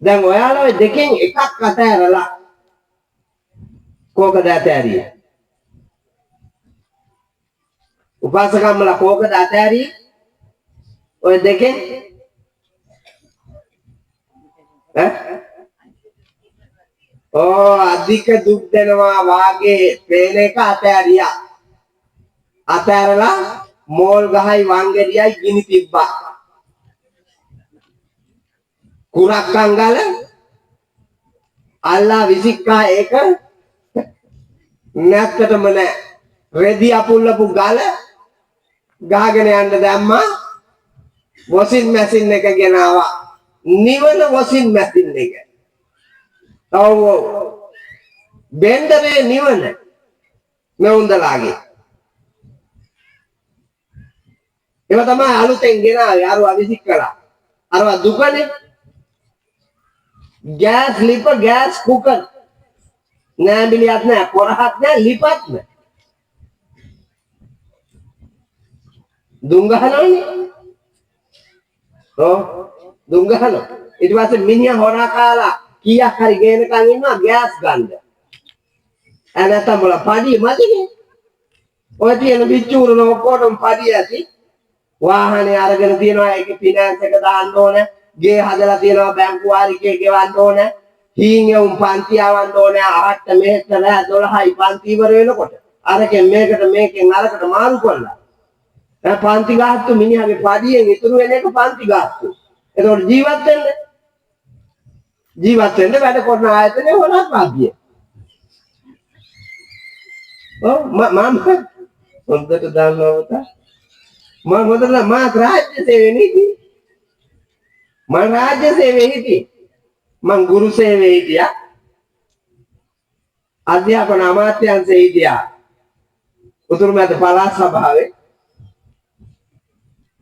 දැන් ඔයාලා ඔය දෙකෙන් එකක් අතහැරලා කෝකද අතහැරියේ? උපාසකම්මලා කෝකද අතහැරියේ? ඔය දෙකෙන් අධික දුක් දෙනවා වාගේ පේන එක අතහැරියා. අතහැරලා මෝල් ගහයි වංගෙඩියයි ගිනි තිබ්බා. කුරක් අංගල අල්ලා විසික්කා ඒක නැත්තටම නෑ. රෙදි අපුල්ලපු ගල ගහගෙන යන්න දැම්මා. වොසින් මැෂින් එක ගෙනාවා. නිවන වොසින් මැෂින් එක. ඔව් බෙන්ඩරේ නිවන මෙවුන්දලාගේ. ඒව තමයි අලුතෙන් ගෙනාවේ. අරවා විසික්කලා. අරවා දුකනේ. ගෑස් ලිප ගෑස් කුකර් නෑඹිලියක් නෑ පොරහක් නෑ ලිපත් නෑ. දුම් ගහනවනේ. දුම් ගහනවා. ඊට පස්සේ මිනිහා හොරා කාලා කීයක් හරි ගේනකන් ඉන්නවා ගෑස් ගන්න. නැත්තම් බල පඩි මදිනේ. ඔය තියෙන පිච්චුරුන ඔක්කොටම පඩි ඇති. වාහනේ අරගෙන තියනවා ඒකේ ෆිනෑන්ස් එක දාන්න ඕනේ. ගේ හදලා තියනවා බැංකු වාරිකේ ගෙවන්න ඕනේ. හීන් පන්ති ආවන්න ඕනේ. අහට මෙහෙට නෑ 12යි පන්ති ඉවර වෙනකොට. අරකින් මේකෙන් අරකට මාරු කරලා. දැන් පන්ති ගාස්තු මිනිහාගේ පඩියෙන් ඉතුරු වෙන එක පන්ති ගාස්තු. එතකොට ජීවත් වෙන්න වැඩ කරන ආයතනේ හොරක් වාග්ය. මම හොඳට දන්නවා මම හොඳට මාත් රාජ්‍ය සේවයේ හිටියේ. මම රාජ්‍ය සේවයේ හිටියේ. මම ගුරු සේවයේ හිටියා. අධ්‍යාපන අමාත්‍යාංශයේ හිටියා. උතුරු මැද පළාත් සභාවේ.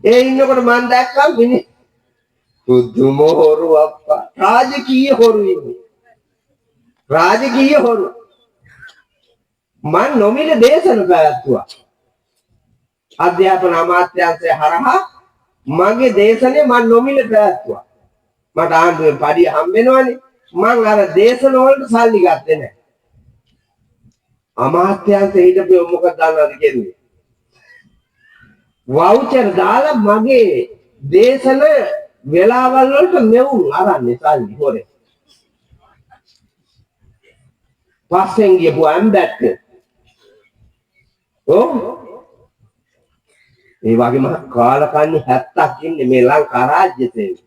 ඒ ඉන්නකොට මම දැක්කා මිනිහ පුදුම හොරු අප්පා. රාජකීය හොරු ඉන්නේ. රාජකීය හොරු. මම නොමිල දේශන පැවැත්තුවා. අධ්‍යාපන අමාත්‍යාංශය හරහා මගේ දේශනේ මම නොමිල පැවැත්තුවා. මට ආණ්ඩුවෙන් පඩිය හම්බෙනවනේ. මම අර දේශන වලට සල්ලි ගත්තේ නැහැ. අමාත්‍යාංශය හිටපු මොකද දන්නවද කියන්නේ? වවුචර් දාලා මගේ දේශන වෙලාවල් වලට මෙවුන් අරන්නේ සල්ලි හොරේ. පස්සෙන් ගියපු අම්බැක්ක. ඒ වගේම කාලකන්ණි 70ක් ඉන්නේ මේ ලංකා රාජ්‍ය සේවයේ.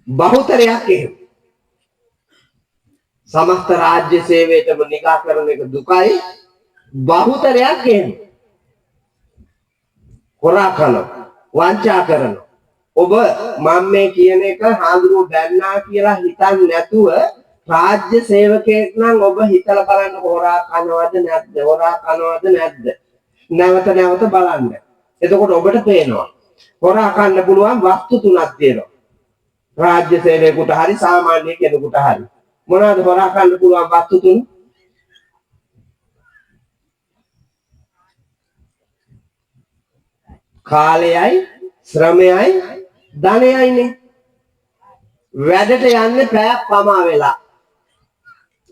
බහුතරයක් එහෙම. සමස්ත රාජ්‍ය සේවයටම නිගා කරන එක දුකයි. බහුතරයක් එහෙම. කොරා කරනවා. වංචා කරනවා. ඔබ මම මේ කියන එක හාඳුරුව බැන්නා කියලා හිතන්නේ නැතුව රාජ්‍ය සේවකයෙක් නම් ඔබ හිතලා බලන්න හොරා කනවද නැද්ද? හොරා කනවද නැද්ද? නැවත බලන්න. එතකොට ඔබට පේනවා. හොරා කන්න පුළුවන් වස්තු තුනක් තියෙනවා. රාජ්‍ය සේවකයෙකුට හරි සාමාන්‍ය කෙනෙකුට හරි මොනවද හොරා ගන්න පුළුවන් වස්තු තුන? කාලයයි, ශ්‍රමයයි, ධනයයිනේ. වැඩට යන්නේ පැයක් පමා වෙලා.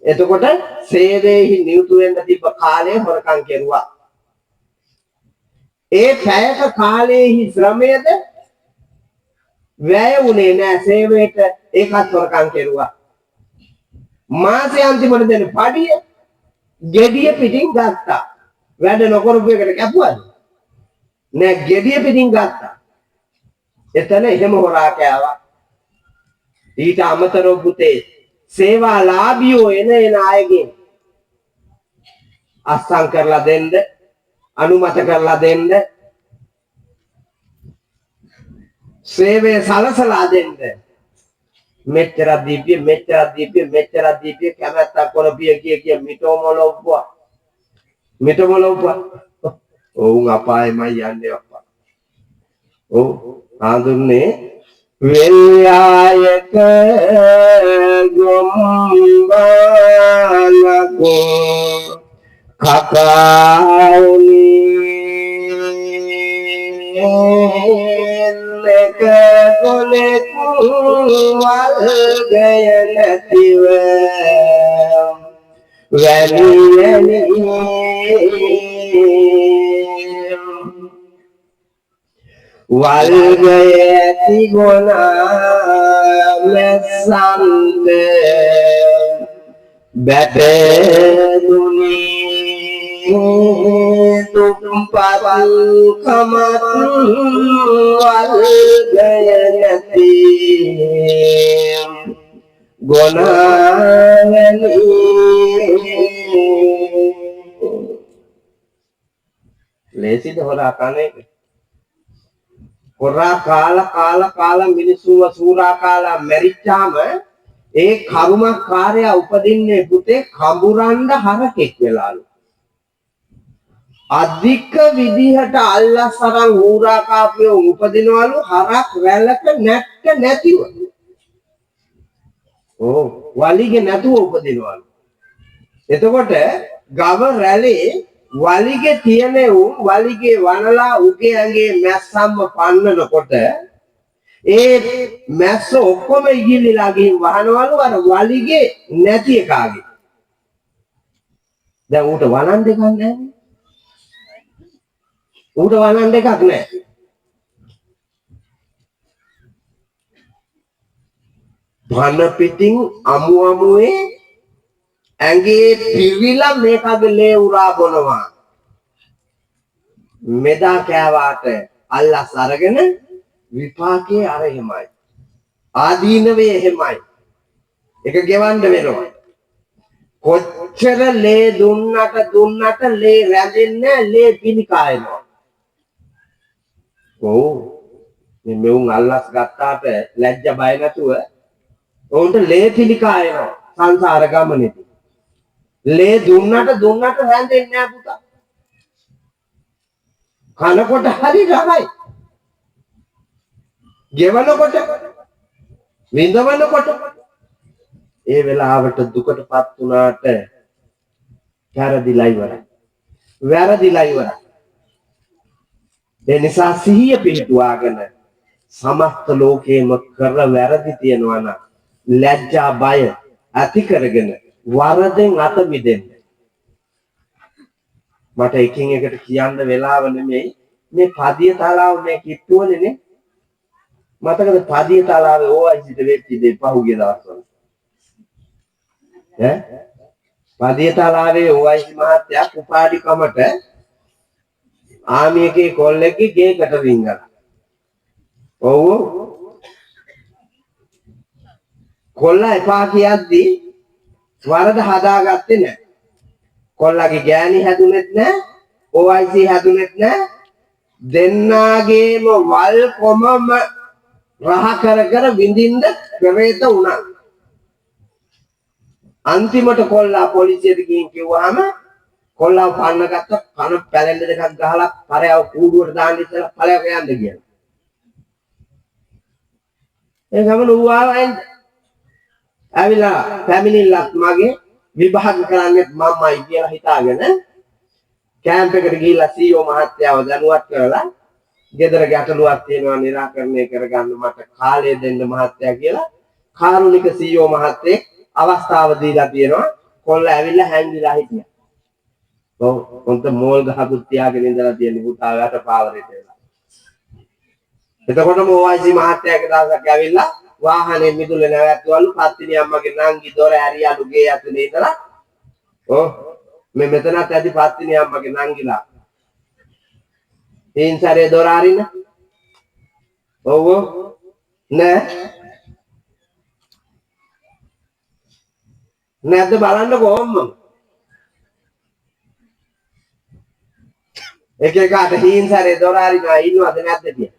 එතකොට සේවයේහි නියුතු වෙන්න තිබ්බ කාලය හොරකම් කෙරුවා. ඒ පැයක කාලයේහි ශ්‍රමයද වැය වුණේ නැහැ සේවයට, ඒකත් හොරකම් කෙරුවා. මාසේ අන්තිමට දෙන පඩිය gediya පිටින් ගත්තා. වැඩ නොකරපු එකට කැපුවද? නෑ, gediya පිටින් ගත්තා. එතන එහෙම හොරා කෑවා. ඊට අමතරව පුතේ සේවාලාභියෝ එන අයගෙන් අස්සම් කරලා දෙන්න, අනුමත කරලා දෙන්න, සේවය සලසලා දෙන්න මෙච්චර දීපිය කැමැත්තක් කරපිය කිය මිටමොලව්වා. ඔවුන් අපායමයි යන්නේ අප්පා. ඔව් ආඳුන්නේ වෙල්යායක ගොම්බාලකෝ කකාඋනි ලක කොලෙකු වල්ගය නැතිව වැලියනි වල්ගයති ගොනා මෙසන්ත බැටදුනි දුම්පත් කමත් වල්ගය නැති ගොනාවැනි. ලේසිද හොරා කන එක? හොරා කාලා මිනිස්සුව සූරා කාලා මැරිච්චාම ඒ කර්මකාරයා උපදින්නේ පුතේ කඹුරන්ඩ හරකෙක් වෙලාලු. අධික විදිහට අල්ලස් අරන් හූරා කාපියෝ උපදිනවලු හරක් රැල්ලක නැට්ට නැතිව. වලිගේ නැතුව උපදිනවලු. එතකොට ගව රැළේ වලිගේ තියෙන උන් වලිගේ වනලා උගේ ඇඟේ මැස්සම්ම පන්නනකොට ඒ මැස්ස ඔක්කොම ඉගිලිලා ගිහින් වහනවලු අර වලිගේ නැති එකාගේ. දැන් ඌට වනන් දෙකක් නැහැ. ඌට වනන් දෙකක් නැහැ. ධන පිටින් අමුවේ ඇඟේ පිවිලා මේකගේ ලේ උරා බොනවා. මෙදා කෑවාට අල්ලස් අරගෙන විපාකේ අර එහෙමයි. ආදීනවේ එහෙමයි. ඒක ගෙවන්න වෙනවා. කොච්චර ලේ දුන්නට ලේ රැඳෙන්නේ ලේ පිළිකායනවා. මේ මෙවුන් අල්ලස් ගත්තාට ලැජ්ජ බය නැතුව උන්ට ලේ පිළිකායනවා සංසාර ගමනේදී. ලේ දුන්නට රැඳෙන්නේ නැහැ පුතා. කනකොට හරි රහයි. ගෙවනකොට විඳවනකොට ඒ වෙලාවට දුකටපත් වුණාට වැරදිලා ඉවරයි. ඒ නිසා සිහිය පිහිටුවාගෙන සමස්ත ලෝකේම කර වැරදි තියනවා නම් ලැජ්ජා බය ඇති කරගෙන වරදෙන් අත මිදෙන්න. මට එකින් එකට කියන්න වෙලාව නෙමෙයි මේ පදිය තලාව මේ කිට්ටුවනේ මතකද පදිය තලාවේ ඕයිසිට වෙච්ච දේ පහුගිය දවස්වල පදිය තලාවේ ඕයිසි මහත්තයා කුපාඩි කමට ආමියගේ කොල්ලෙක්ගේ ගේකට රිංගලා. කොල්ලා එපා කියද්දී වරද හදාගත්තේ නැහැ. කොල්ලාගේ ගෑණි හැදුනෙත් නැහැ, ඕයිසි හැදුනෙත් නැහැ. දෙන්නාගේම වල් කොමම රහ කර විඳින්න පෙරේත වුණා. අන්තිමට කොල්ලා පොලිසියට ගිහින් කිව්වහම කොල්ලා පන්න ගත්ත කන පැලෙන්න දෙකක් ගහලා පරයව කූඩුවට දාන්න ඉස්සලා ඵලයක් යන්න කියලා. ඒ ගමන ඌවාවෙන් ඇවිල්ලා ෆැමිලිලත් මගේ විභාග කරන්නෙත් මම්මයි කියලා හිතාගෙන කැම්ප් එකට ගිහිල්ලා CEO මහත්තයාව දැනුවත් කරලා ගෙදර ගැටලුවක් තියෙනවා निराකරණය කරගන්න මට කාලය දෙන්න මහත්තයා කියලා කාරුණික CEO මහත්තයෙක් අවස්ථාව දීලා තියෙනවා. කොල්ල ඇවිල්ලා හැංගිලා හිටියා. ඔව් උන්ට මෝල් ගහකුත් තියාගෙන ඉඳලා තියෙන පුතාට පාවරේට වෙලා. එතකොටම OIC මහත්තයා එක දවසක් ඇවිල්ලා වාහනේ මිදුලේ නැවැත්තුවලු පත්තිනි අම්මගේ නංගි දොර ඇරියලු ගේ ඇතුලේ ඉඳලා ඔව් මේ මෙතනත් ඇති පත්තිනි අම්මගේ නංගිලා තීන්සරේ දොර අරින්න ඔව් නෑ නැද්ද බලන්නකෝ අම්මා එක එකට තීන්සරේ දොර අරිනවා ඉන්නවද නැද්ද කියලා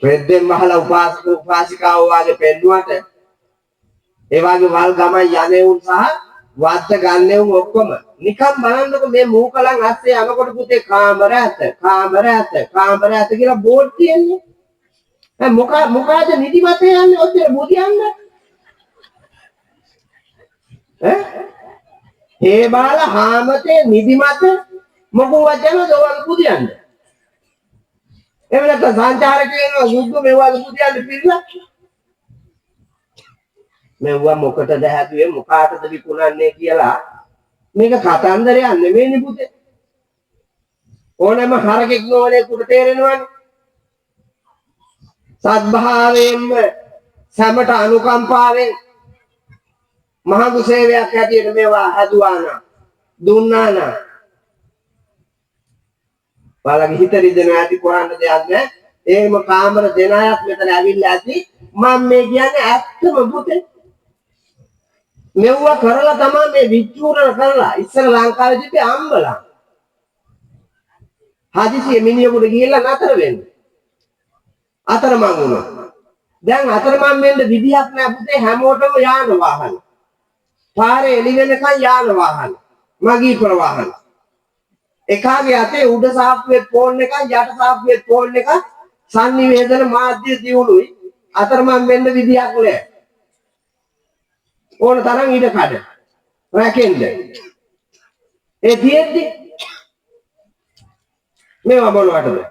රෙද්දෙන් මහලා උපාසක උපාසිකාවෝ වගේ පෙන්නුවට ඒ වගේ වල් ගමන් යන්නේ උන් සහ වද්ද ගන්නේ උන් ඔක්කොම නිකන් බලන්නකො මේ මූකලන් ඇස්සේ යනකොට පුතේ කාමර ඇත කියලා බෝඩ් තියෙන්නේ දැන් මොකද නිදිමත යන්නේ ඔච්චර බුදියන්න ඒ බාල හාමතේ නිදිමත මොකවත් යනද ඔයගොල්ලෝ බුදියන්නේ එහෙම නැත්නම් සංචාරකයන්ව යුද්ධ මෙවල් බුදියන්න පිළිලා මෙවුවා මොකටද හැදුවේ මොකාටද විකුණන්නේ කියලා මේක කතන්දරයක් නෙවෙයිනේ පුතේ ඕනෑම හරකෙක් නෝලේකට තේරෙනවනේ සත්භාවයෙන්ම සමට අනුකම්පාවෙන් මහඟු සේවයක් හැටියට මේවා හදුවානා දුන්නානා බලගේ හිත රිදෙන ඇති කරන්න දෙයක් නැහැ එහෙම කාමර දෙන අයත් මෙතන ඇවිල්ලා ඇති මම මේ කියන්නේ ඇත්තම පුතේ මෙව්වා කරලා තමයි මේ විචූරණ කරලා ඉස්සර ලංකාවේ තිබ්බේ අම්බලා හදිසියෙ මිනිහෙකුට ගිහිල්ලා නතර වෙන්න අතරමං වුණා දැන් අතරමං වෙන්න විදියක් නැහැ පුතේ හැමෝටම යාන වාහන පාරේ එළි වෙනකන් යාන වාහන මගී ප්‍රවාහන එකාගේ අතේ උඩ සාප්පුවේ ෆෝන් එකක් යට සාප්පුවේ ෆෝන් එකක් සංනිවේදන මාධ්‍ය දියුණුයි අතරමං වෙන්න විදියක් නැහැ ඕන තරම් ඊට කඩ රැකෙන්න ඒ තියෙද්දි මේවා මොනවටද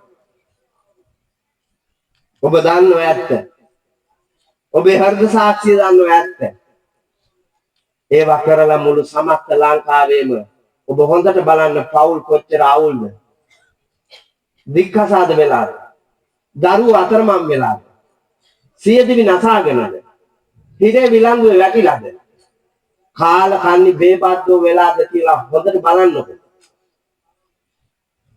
ඔබ දන්නව ඇත්ත ඔබේ හෘද සාක්ෂිය දන්නව ඇත්ත ඒවා කරලා මුළු සමස්ත ලංකාවේම ඔබ හොඳට බලන්න පවුල් කොච්චර අවුල්ද දික්කසාද වෙලාද දරුවෝ අතරමං වෙලාද සියදිවි නසාගෙනද හිරේ විලංගුවේ වැටිලාද කාල කන්නි බේබද්දෝ වෙලාද කියලා හොඳට බලන්නකො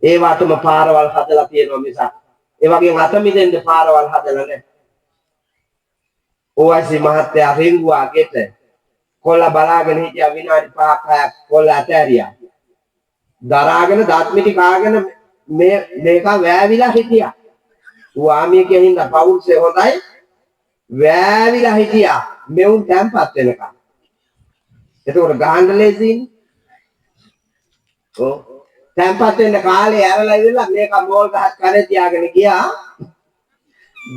ඒ වටම පාරවල් හදලා තියෙනවා මිසක් ඒ වගේ අත මිදෙන්න පාරවල් හදලා නැහැ OIC මහත්තයා රින්ගුවා ගෙට කොල්ල බලාගෙන හිටියා විනාඩි 5ක් 6ක් කොල්ල ඇතෑරියා දරාගෙන දත් මිටි කාගෙන මේක වෑවිලා හිටියා ඌ ආමියකින් හින්දා පවුල්සේ හොඳයි වෑවිලා හිටියා මෙවුන් තැම්පත් වෙනකම් එතකොට ගහන්න ලේසියිනේ ඔව් තැම්පත් වෙන්න කාලේ ඇරලා ඉවරලා මේක මෝල් ගහක් කරේ තියාගෙන ගියා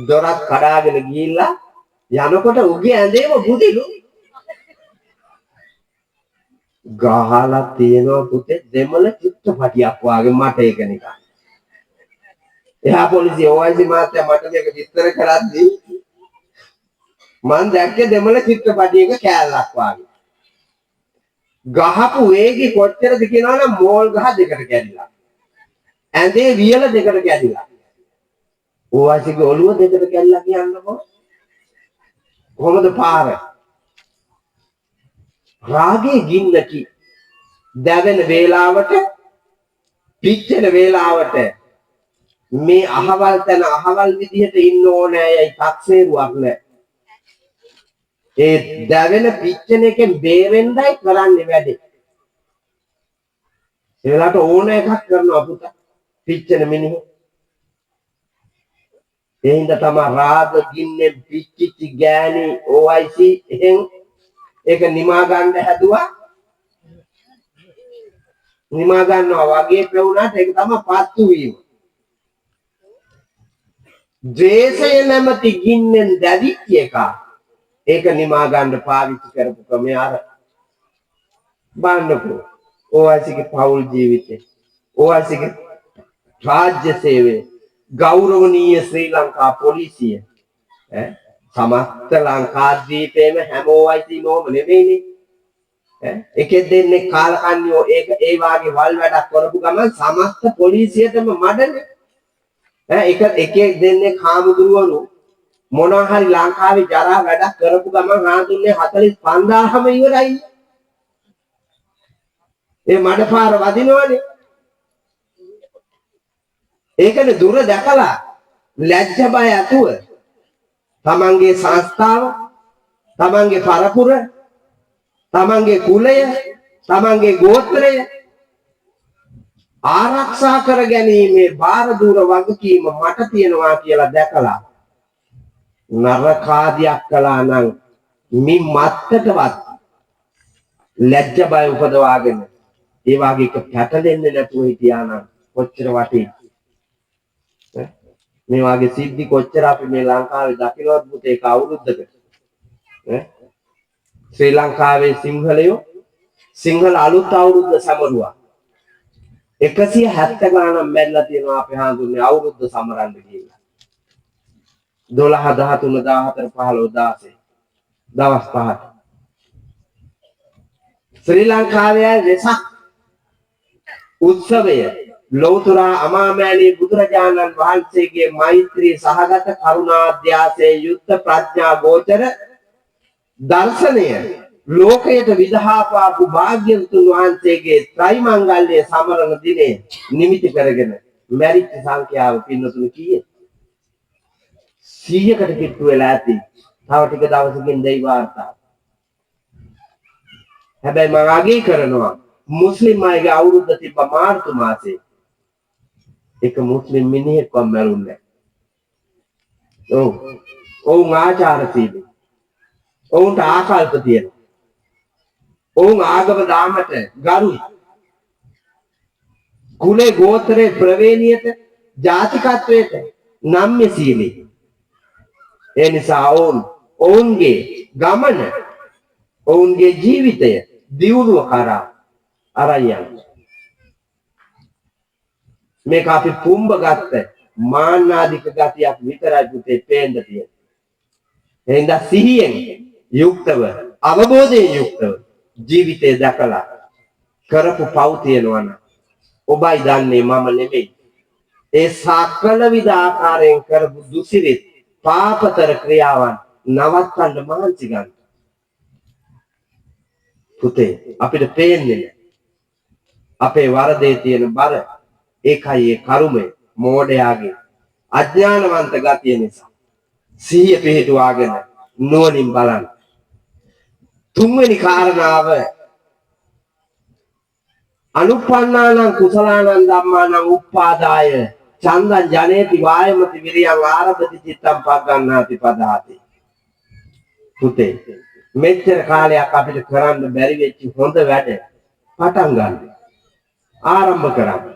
දොරක් කඩාගෙන ගිහිල්ලා යනකොට උගේ ඇඳේම බුදිලු ගහලා තියෙනවා පුතේ දෙමළ චිත්‍රපටියක් වාගේ මට ඒක නිකන් එහා පොලිසිය OIC මහත්තයා මට මේක විස්තර කරද්දී මම දැක්කේ දෙමළ චිත්‍රපටියක කෑල්ලක් වාගේ ගහපු වේගي කොච්චරද කියනවනම් මෝල් ගහ දෙකට කැඩිලා ඇඳේ වියල දෙකට කැඩිලා OICගේ ඔළුව දෙකට කැඩිලා කියන්නකො කොහොමද පාර රාගේ ගින්නකි දැවෙන වේලාවට පිච්චෙන වේලාවට මේ අහවල් තැන අහවල් විදිහට ඉන්න ඕනේ යයි 탁සේරුවක් නැහැ ඒ දැවෙන පිච්චෙන එකෙන් බේරෙන්නයි කරන්නේ වැඩේ ඒ වෙලාවට ඕන එකක් කරනවා පුතා පිච්චෙන මිනිහ ඒ හින්දා තමයි රාග ගින්නේ පිච්චිච්ච ගෑණි OIC එහෙන් ඒක නිමා ගන්න හැදුවා නිමා ගන්නවා වගේ පෙවුනට ඒක තමයි පත්තු වීම ද්වේෂය නැමැති ගින්නෙන් දැවිච්ච එක. ඒක නිමා ගන්න පාවිච්චි කරපු ක්‍රමය අර බාන්නකෝ. ඕවාසිගේ පෞල් ජීවිතේ. ඕවාසිගේ රාජ්‍ය සේවය. ගෞරවනීය ශ්‍රී ලංකා පොලිසිය. සමස්ත ලංකාද්වීපයේම හැමෝවයිසි නෝම නෙමෙයිනේ. එකෙක් දෙන්නේ කාලකන්නියෝ ඒක ඒ වාගේ වල් වැඩක් කරපු ගමන් සමස්ත පොලිසියටම මඩනේ. එකෙක් දෙන්නේ කාමුදුරුවරු මොනවා හරි ලංකාවේ ජරා වැඩක් කරපු ගමන් හාඳුන්නේ 45000ම ඉවරයි. ඒ මඩපාර වදිනවනේ. ඒකනේ දුර දැකලා ලැජ්ජ බය ඇතුව තමන්ගේ සංස්ථාව, තමන්ගේ පරපුර, තමන්ගේ කුලය, තමන්ගේ ගෝත්‍රය ආරක්ෂා කර ගැනීමේ බාර දූර වගකීම මට තියෙනවා කියලා දැකලා නරකාදියක් කළා නම් මි මත්තටවත් ලැජ්ජ බය උපදවාගෙන ඒ වගේ එක පැටලෙන්නේ නැතුව හිටියා නම් කොච්චර වටේ. මේ වගේ සිද්ධි කොච්චර අපි මේ ලංකාවේ දකින්නවත් පුතේ ඒක අවුරුද්දකට. ශ්‍රී ලංකාවේ සිංහලයෝ සිංහල අලුත් අවුරුද්ද සමරුවා 170 ගානක් මැරිලා තියෙනවා අපේ හාමුදුරනේ අවුරුද්ද සමරන්න ගිහිල්ලා. 12 13 14 15 16 දවස් 5ක්. ශ්‍රී ලංකාවේ වෙසක් උත්සවය ලෞතර අමාමෑණී බුදුරජාණන් වහන්සේගේ මෛත්‍රී සහගත කරුණාධ්‍යාසයේ යුක්ත ප්‍රඥා ගෝචර දර්ශනය ලෝකයට විදහාපාපු භාග්‍යවතුන් වහන්සේගේ ත්‍රිමංගල්‍ය සමරන දිනේ නිමිති කරගෙන මැරිච්ච සංඛ්‍යාව පින්නතුණු කීයද? 100කට කිට්ටු වෙලා ඇති. තව ටික දවසකින් දෙයි වාර්තා. හැබැයි මම අගය කරනවා මුස්ලිම් අයගේ අවුරුද්ද තිබ්බ මාර්තු මාසේ. එක මුස්ලිම් මිනිහෙක්ව මැරුන්නේ නැහැ. ඔවුන් ආචාරශීලී. ඔවුන්ට ආකල්ප තියෙනවා. ඔවුන් ආගම දාමට ගරුයි. කුලේ ගෝත්‍රයේ ප්‍රවේණියට ජාතිකත්වයට නම්‍යශීලී. ඒ නිසා ඔවුන්ගේ ගමන ඔවුන්ගේ ජීවිතය දියුණුව කරා අරයන්. මේක අපි පුම්බ ගත්ත මාන්නාධික ගතියක් විතරයි පුතේ පේන්න තියෙන්නේ. එහෙනම් සිහියෙන් යුක්තව අවබෝධයෙන් යුක්තව ජීවිතය දැකලා කරපු පව් තියෙනවා නම් ඔබයි දන්නේ මම නෙමෙයි. ඒ සකල විද ආකාරයෙන් කරපු දුසිරිත පාපතර ක්‍රියාවන් නවත්තන්න මහන්සි ගන්න. පුතේ අපිට පේන්නේ අපේ වරදේ තියෙන බර ඒකයි ඒ කරුමය මෝඩයාගේ අඥානවන්ත ගතිය නිසා. සිහිය පිහිටුවාගෙන නුවණින් බලන්න. තුන්වෙනි කාරණාව අනුප්පන්නානං කුසලානං ධම්මානං උප්පාදාය චන්දං ජනේති වායමති විරියං ආරභති චිත්තං පග්ගණ්ණාති පදාති. පුතේ මෙච්චර කාලයක් අපිට කරන්න බැරි වෙච්ච හොඳ වැඩ පටන් ගන්න. ආරම්භ කරන්න.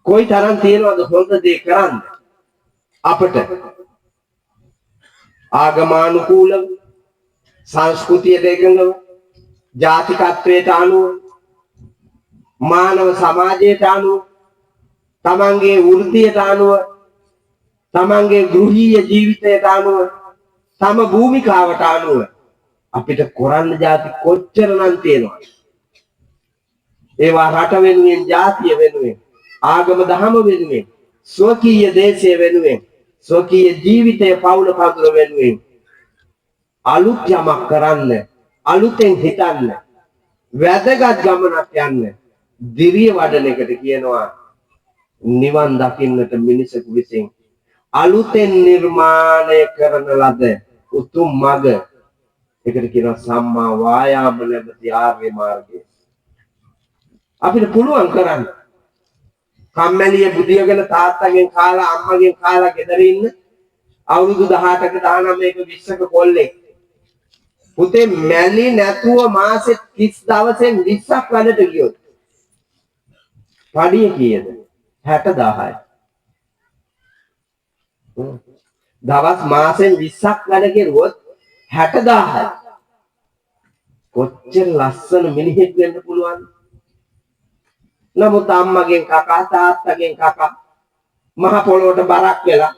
කොයි තරම් තියෙනවද හොඳ දේ කරන්න අපට ආගමානුකූලව සංස්කෘතියට එකඟව ජාතිකත්වයට අනුව මානව සමාජයට අනුව තමන්ගේ වෘත්තියට අනුව තමන්ගේ ගෘහීය ජීවිතයට අනුව තම භූමිකාවට අනුව අපිට කරන්න જાති කොච්චරනම් තියෙනවද? ඒවා රට වෙනුවෙන් ජාතිය වෙනුවෙන් ආගම දහම වෙනුවෙන් ස්වකීය දේශය වෙනුවෙන් ස්වකීය ජීවිතය පවුල පතුල වෙනුවෙන් අලුත් යමක් කරන්න අලුතෙන් හිතන්න වැදගත් ගමනක් යන්න දිරිය වඩන එකට කියනවා නිවන් දකින්නට මිනිසෙකු විසින් අලුතෙන් නිර්මාණය කරන ලද උතුම් මඟ. ඒකට කියනවා සම්මා වායාම නැමැති ආර්ය මාර්ගය. අපිට පුළුවන් කරන්න කම්මැලිය බුදියගෙන තාත්තගෙන් කාලා අම්මගෙන් කාලා ගෙදර ඉන්න අවුරුදු 18ක 19ක 20ක කොල්ලෙක් පුතේ මැලි නැතුව මාසෙ 30 දවසෙන් 20ක් වැඩට ගියොත් පඩිය කීයද? 60000යි. දවස් මාසෙන් 20ක් වැඩ කෙරුවොත් 60000යි. කොච්චර ලස්සන මිනිහෙක් වෙන්න පුළුවන්. නමුත් අම්මගෙන් කකා තාත්තගෙන් කකා මහ පොළොවට බරක් වෙලා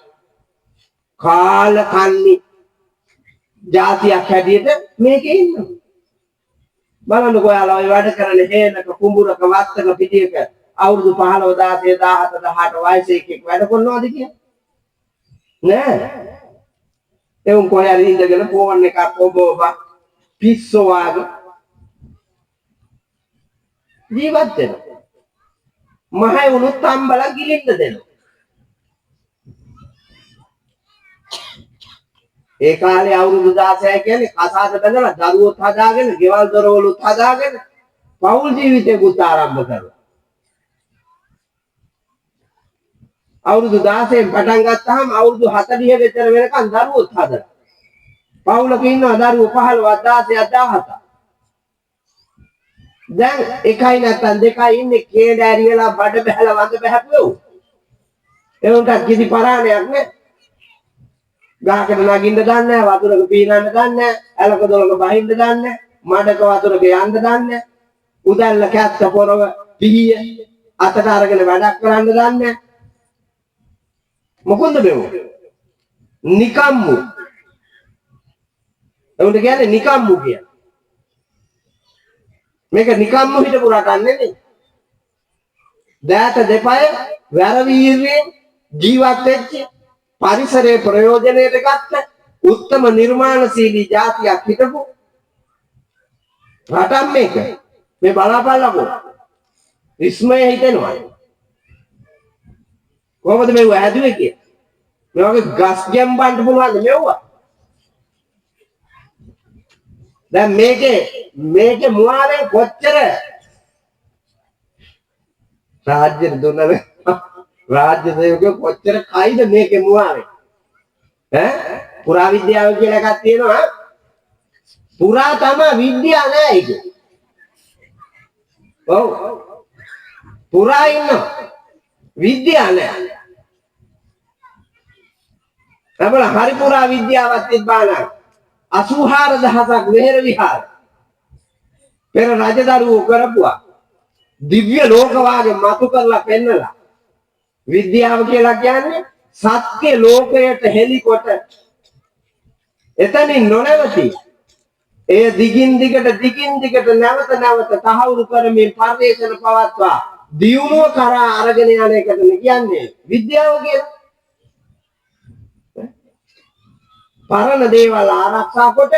කාල කන්නි જાතියක් හැටියට මේකේ ඉන්නවා. බලන්නකෝ යාළුවා ඔය වැඩ කරන හේනක කුඹුරක වත්තක පිටියක අවුරුදු 15 16 17 18 වයසේ එකෙක් වැඩ කරනවද කියන්නේ? නෑ. එවුන් කොහේ හරි ඉඳගෙන ෆෝන් එකක් ඔබ පිස්සෝ වාගේ ජීවත් වෙනවා. මහයි උනුත් අම්බලා ගිලින්න දෙනවා. ඒ කාලේ අවුරුදු 16 කියන්නේ කසාද බඳලා දරුවොත් හදාගෙන, ගෙවල් දොරවලුත් හදාගෙන පෞල් ජීවිතයකුත් ආරම්භ කරනවා. අවුරුදු 16 පටන් ගත්තාම අවුරුදු 40 විතර වෙනකන් දරුවොත් හදලා. පවුලක ඉන්නවා දරුවෝ 15 16 17. දැන් එකයි නැත්තම් දෙකයි ඉන්නේ කේඩෑරි වෙලා බඩ බහැලා වඳ බහැපුවෝ. එවුන්ට කිසි පරාණයක් නෑ. ගහකට නගින්න දන්නේ නැහැ, වතුරක පීනන්න දන්නේ නැහැ, ඇලක දොලක බහින්න දන්නේ නැහැ, මඩක වතුරක යන්න දන්නේ නැහැ, උදැල්ල කැත්ත පොරව පිහිය අතට අරගෙන වැඩක් කරන්න දන්නේ නැහැ. මොකද බෙවෝ? නිකම්මු. එවුන්ට කියන්නේ නිකම්මු කියලා. මේක නිකම්මු හිටපු රටක් නෙමෙයි. දෑත දෙපය වැරවීර්යෙන් ජීවත් වෙච්ච පරිසරයේ ප්‍රයෝජනයට ගත්ත උත්තම නිර්මාණශීලී ජාතියක් හිටපු රටක් මේක. මේ බලාපල්ලකෝ. විස්මය හිතෙනවා. කොහොමද මේව හැදුවේ කියලා? මේ වගේ ගස් ගැම්බන්න පුළුවන්ද මෙව්වා? දැන් මේකේ මුවාවෙන් කොච්චර රාජ්‍ය දුන්නද? රාජ්‍ය සේවකයෝ කොච්චර කයිද මේකේ මුවාවේ? පුරා විද්‍යාව කියලා එකක් තියෙනවා. පුරා තමයි විද්‍යාව නෑ ඒක. ඔව්. පුරා ඉන්නවා. විද්‍යාව නෑ. අපල හරි පුරා විද්‍යාවක් තිබ්බානම් 84000ක් වෙහෙර විහාර පෙර රජදරුවෝ කරපුවා දිව්‍ය ලෝක වාගේ මතු කරලා පෙන්නලා විද්‍යාව කියලා කියන්නේ සත්‍ය ලෝකයට හෙලිකොට එතනින් නොනවති එය දිගින් දිගට නැවත තහවුරු කරමින් පරිශන පවත්වා දියුණුව කරා අරගෙන යන එකට කියන්නේ විද්‍යාව කියලා. පරණ දේවල් ආරක්ෂා කොට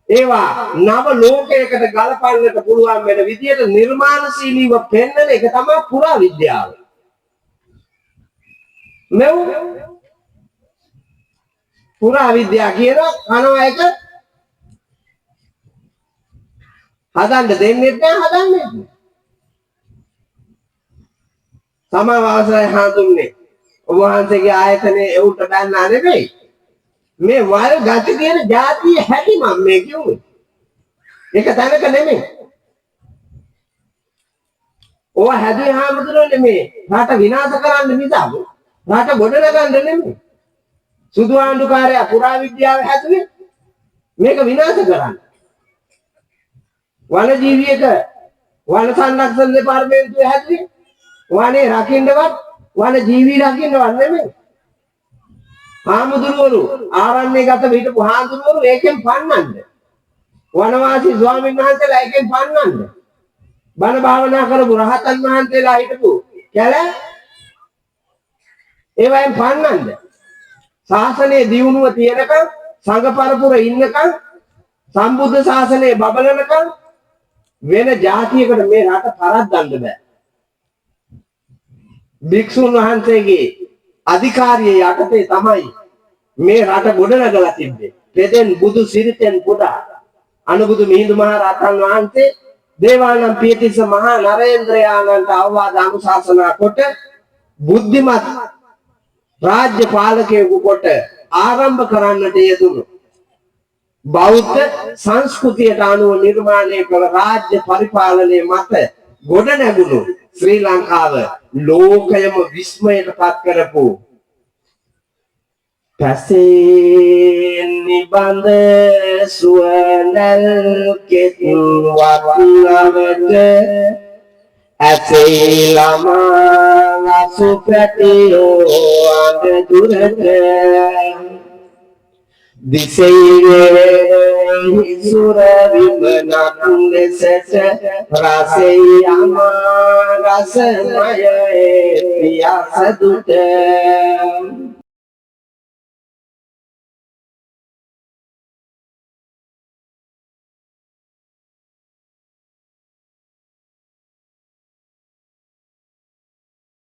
ඒවා නව ලෝකයකට ගලපන්නට පුළුවන් වෙන විදියට නිර්මාණශීලීව පෙන්වන එක තමයි පුරා විද්‍යාව. මෙව පුරා විද්‍යාව කියන කනවා එක හදන්න දෙන්නේ නැහැ හදන්නේ. සමාව අවසරයි හඳුන්නේ. ඔබ වහන්සේගේ ආයතනයේ එවුන්ට බැන්නා නෙවෙයි. මේ වල් ගති කියන જાතිය හැටි මම මේ කිව්වේ. ඒක තැනක නෙමෙයි. ඕව හැදුවේ හැමදෙරෝනේ මේ රට විනාශ කරන්න මිසක් රට ගොඩනගන්න නෙමෙයි. සුදු ආණ්ඩුකාරයා පුරා විද්‍යාව හැදුවේ මේක විනාශ කරන්න. වනජීවියක වන සංරක්ෂණ දෙපාර්තමේන්තුව හැදුවේ වනේ රකින්නවත් වන ජීවි රකින්නවත් නෙමෙයි. හාමුදුරුවරු ආරණ්‍යගත හිටපු හාමුදුරුවරු ඒකෙන් පන්නන්න. වනවාසී ස්වාමීන් වහන්සේලා ඒකෙන් පන්නන්න. බණ භාවනා කරපු රහතන් වහන්සේලා හිටපු කැල ඒවෙන් පන්නන්න. ශාසනයේ දියුණුව තියෙනකන් සංඝ පරපුර ඉන්නකන් සම්බුද්ධ ශාසනයේ බබලනකන් වෙන જાතියකට මේ රට පරද්දන්න බෑ. භික්ෂුන් වහන්සේගේ අධිකාරිය යටතේ තමයි මේ රට ගොඩනගලා තිබ්බේ. පෙදෙන් බුදු සිරිතෙන් පුදා අනුබුදු මිහිඳු මහ රහතන් වහන්සේ දේවානම් පියතිස්ස මහා නරේන්ද්‍රයාණන්ට අවවාද අනුශාසනා කොට බුද්ධිමත් රාජ්‍ය පාලකයෙකු කොට ආරම්භ කරන්නට යෙදුණු බෞද්ධ සංස්කෘතියට අනුව නිර්මාණය කළ රාජ්‍ය පරිපාලනයේ මත ගොඩනැගුණු ශ්‍රී ලංකාව ලෝකයම විස්මයට පත් කරපු පැසෙන් නිබඳ සුවනල් කෙත් වත්නවට ඇසේ ළමා අසු පැටියෝ අඳ දුරට දිසෙයේ සුර විමනක් ලෙසට රසෙය යම රසමය පියස දුට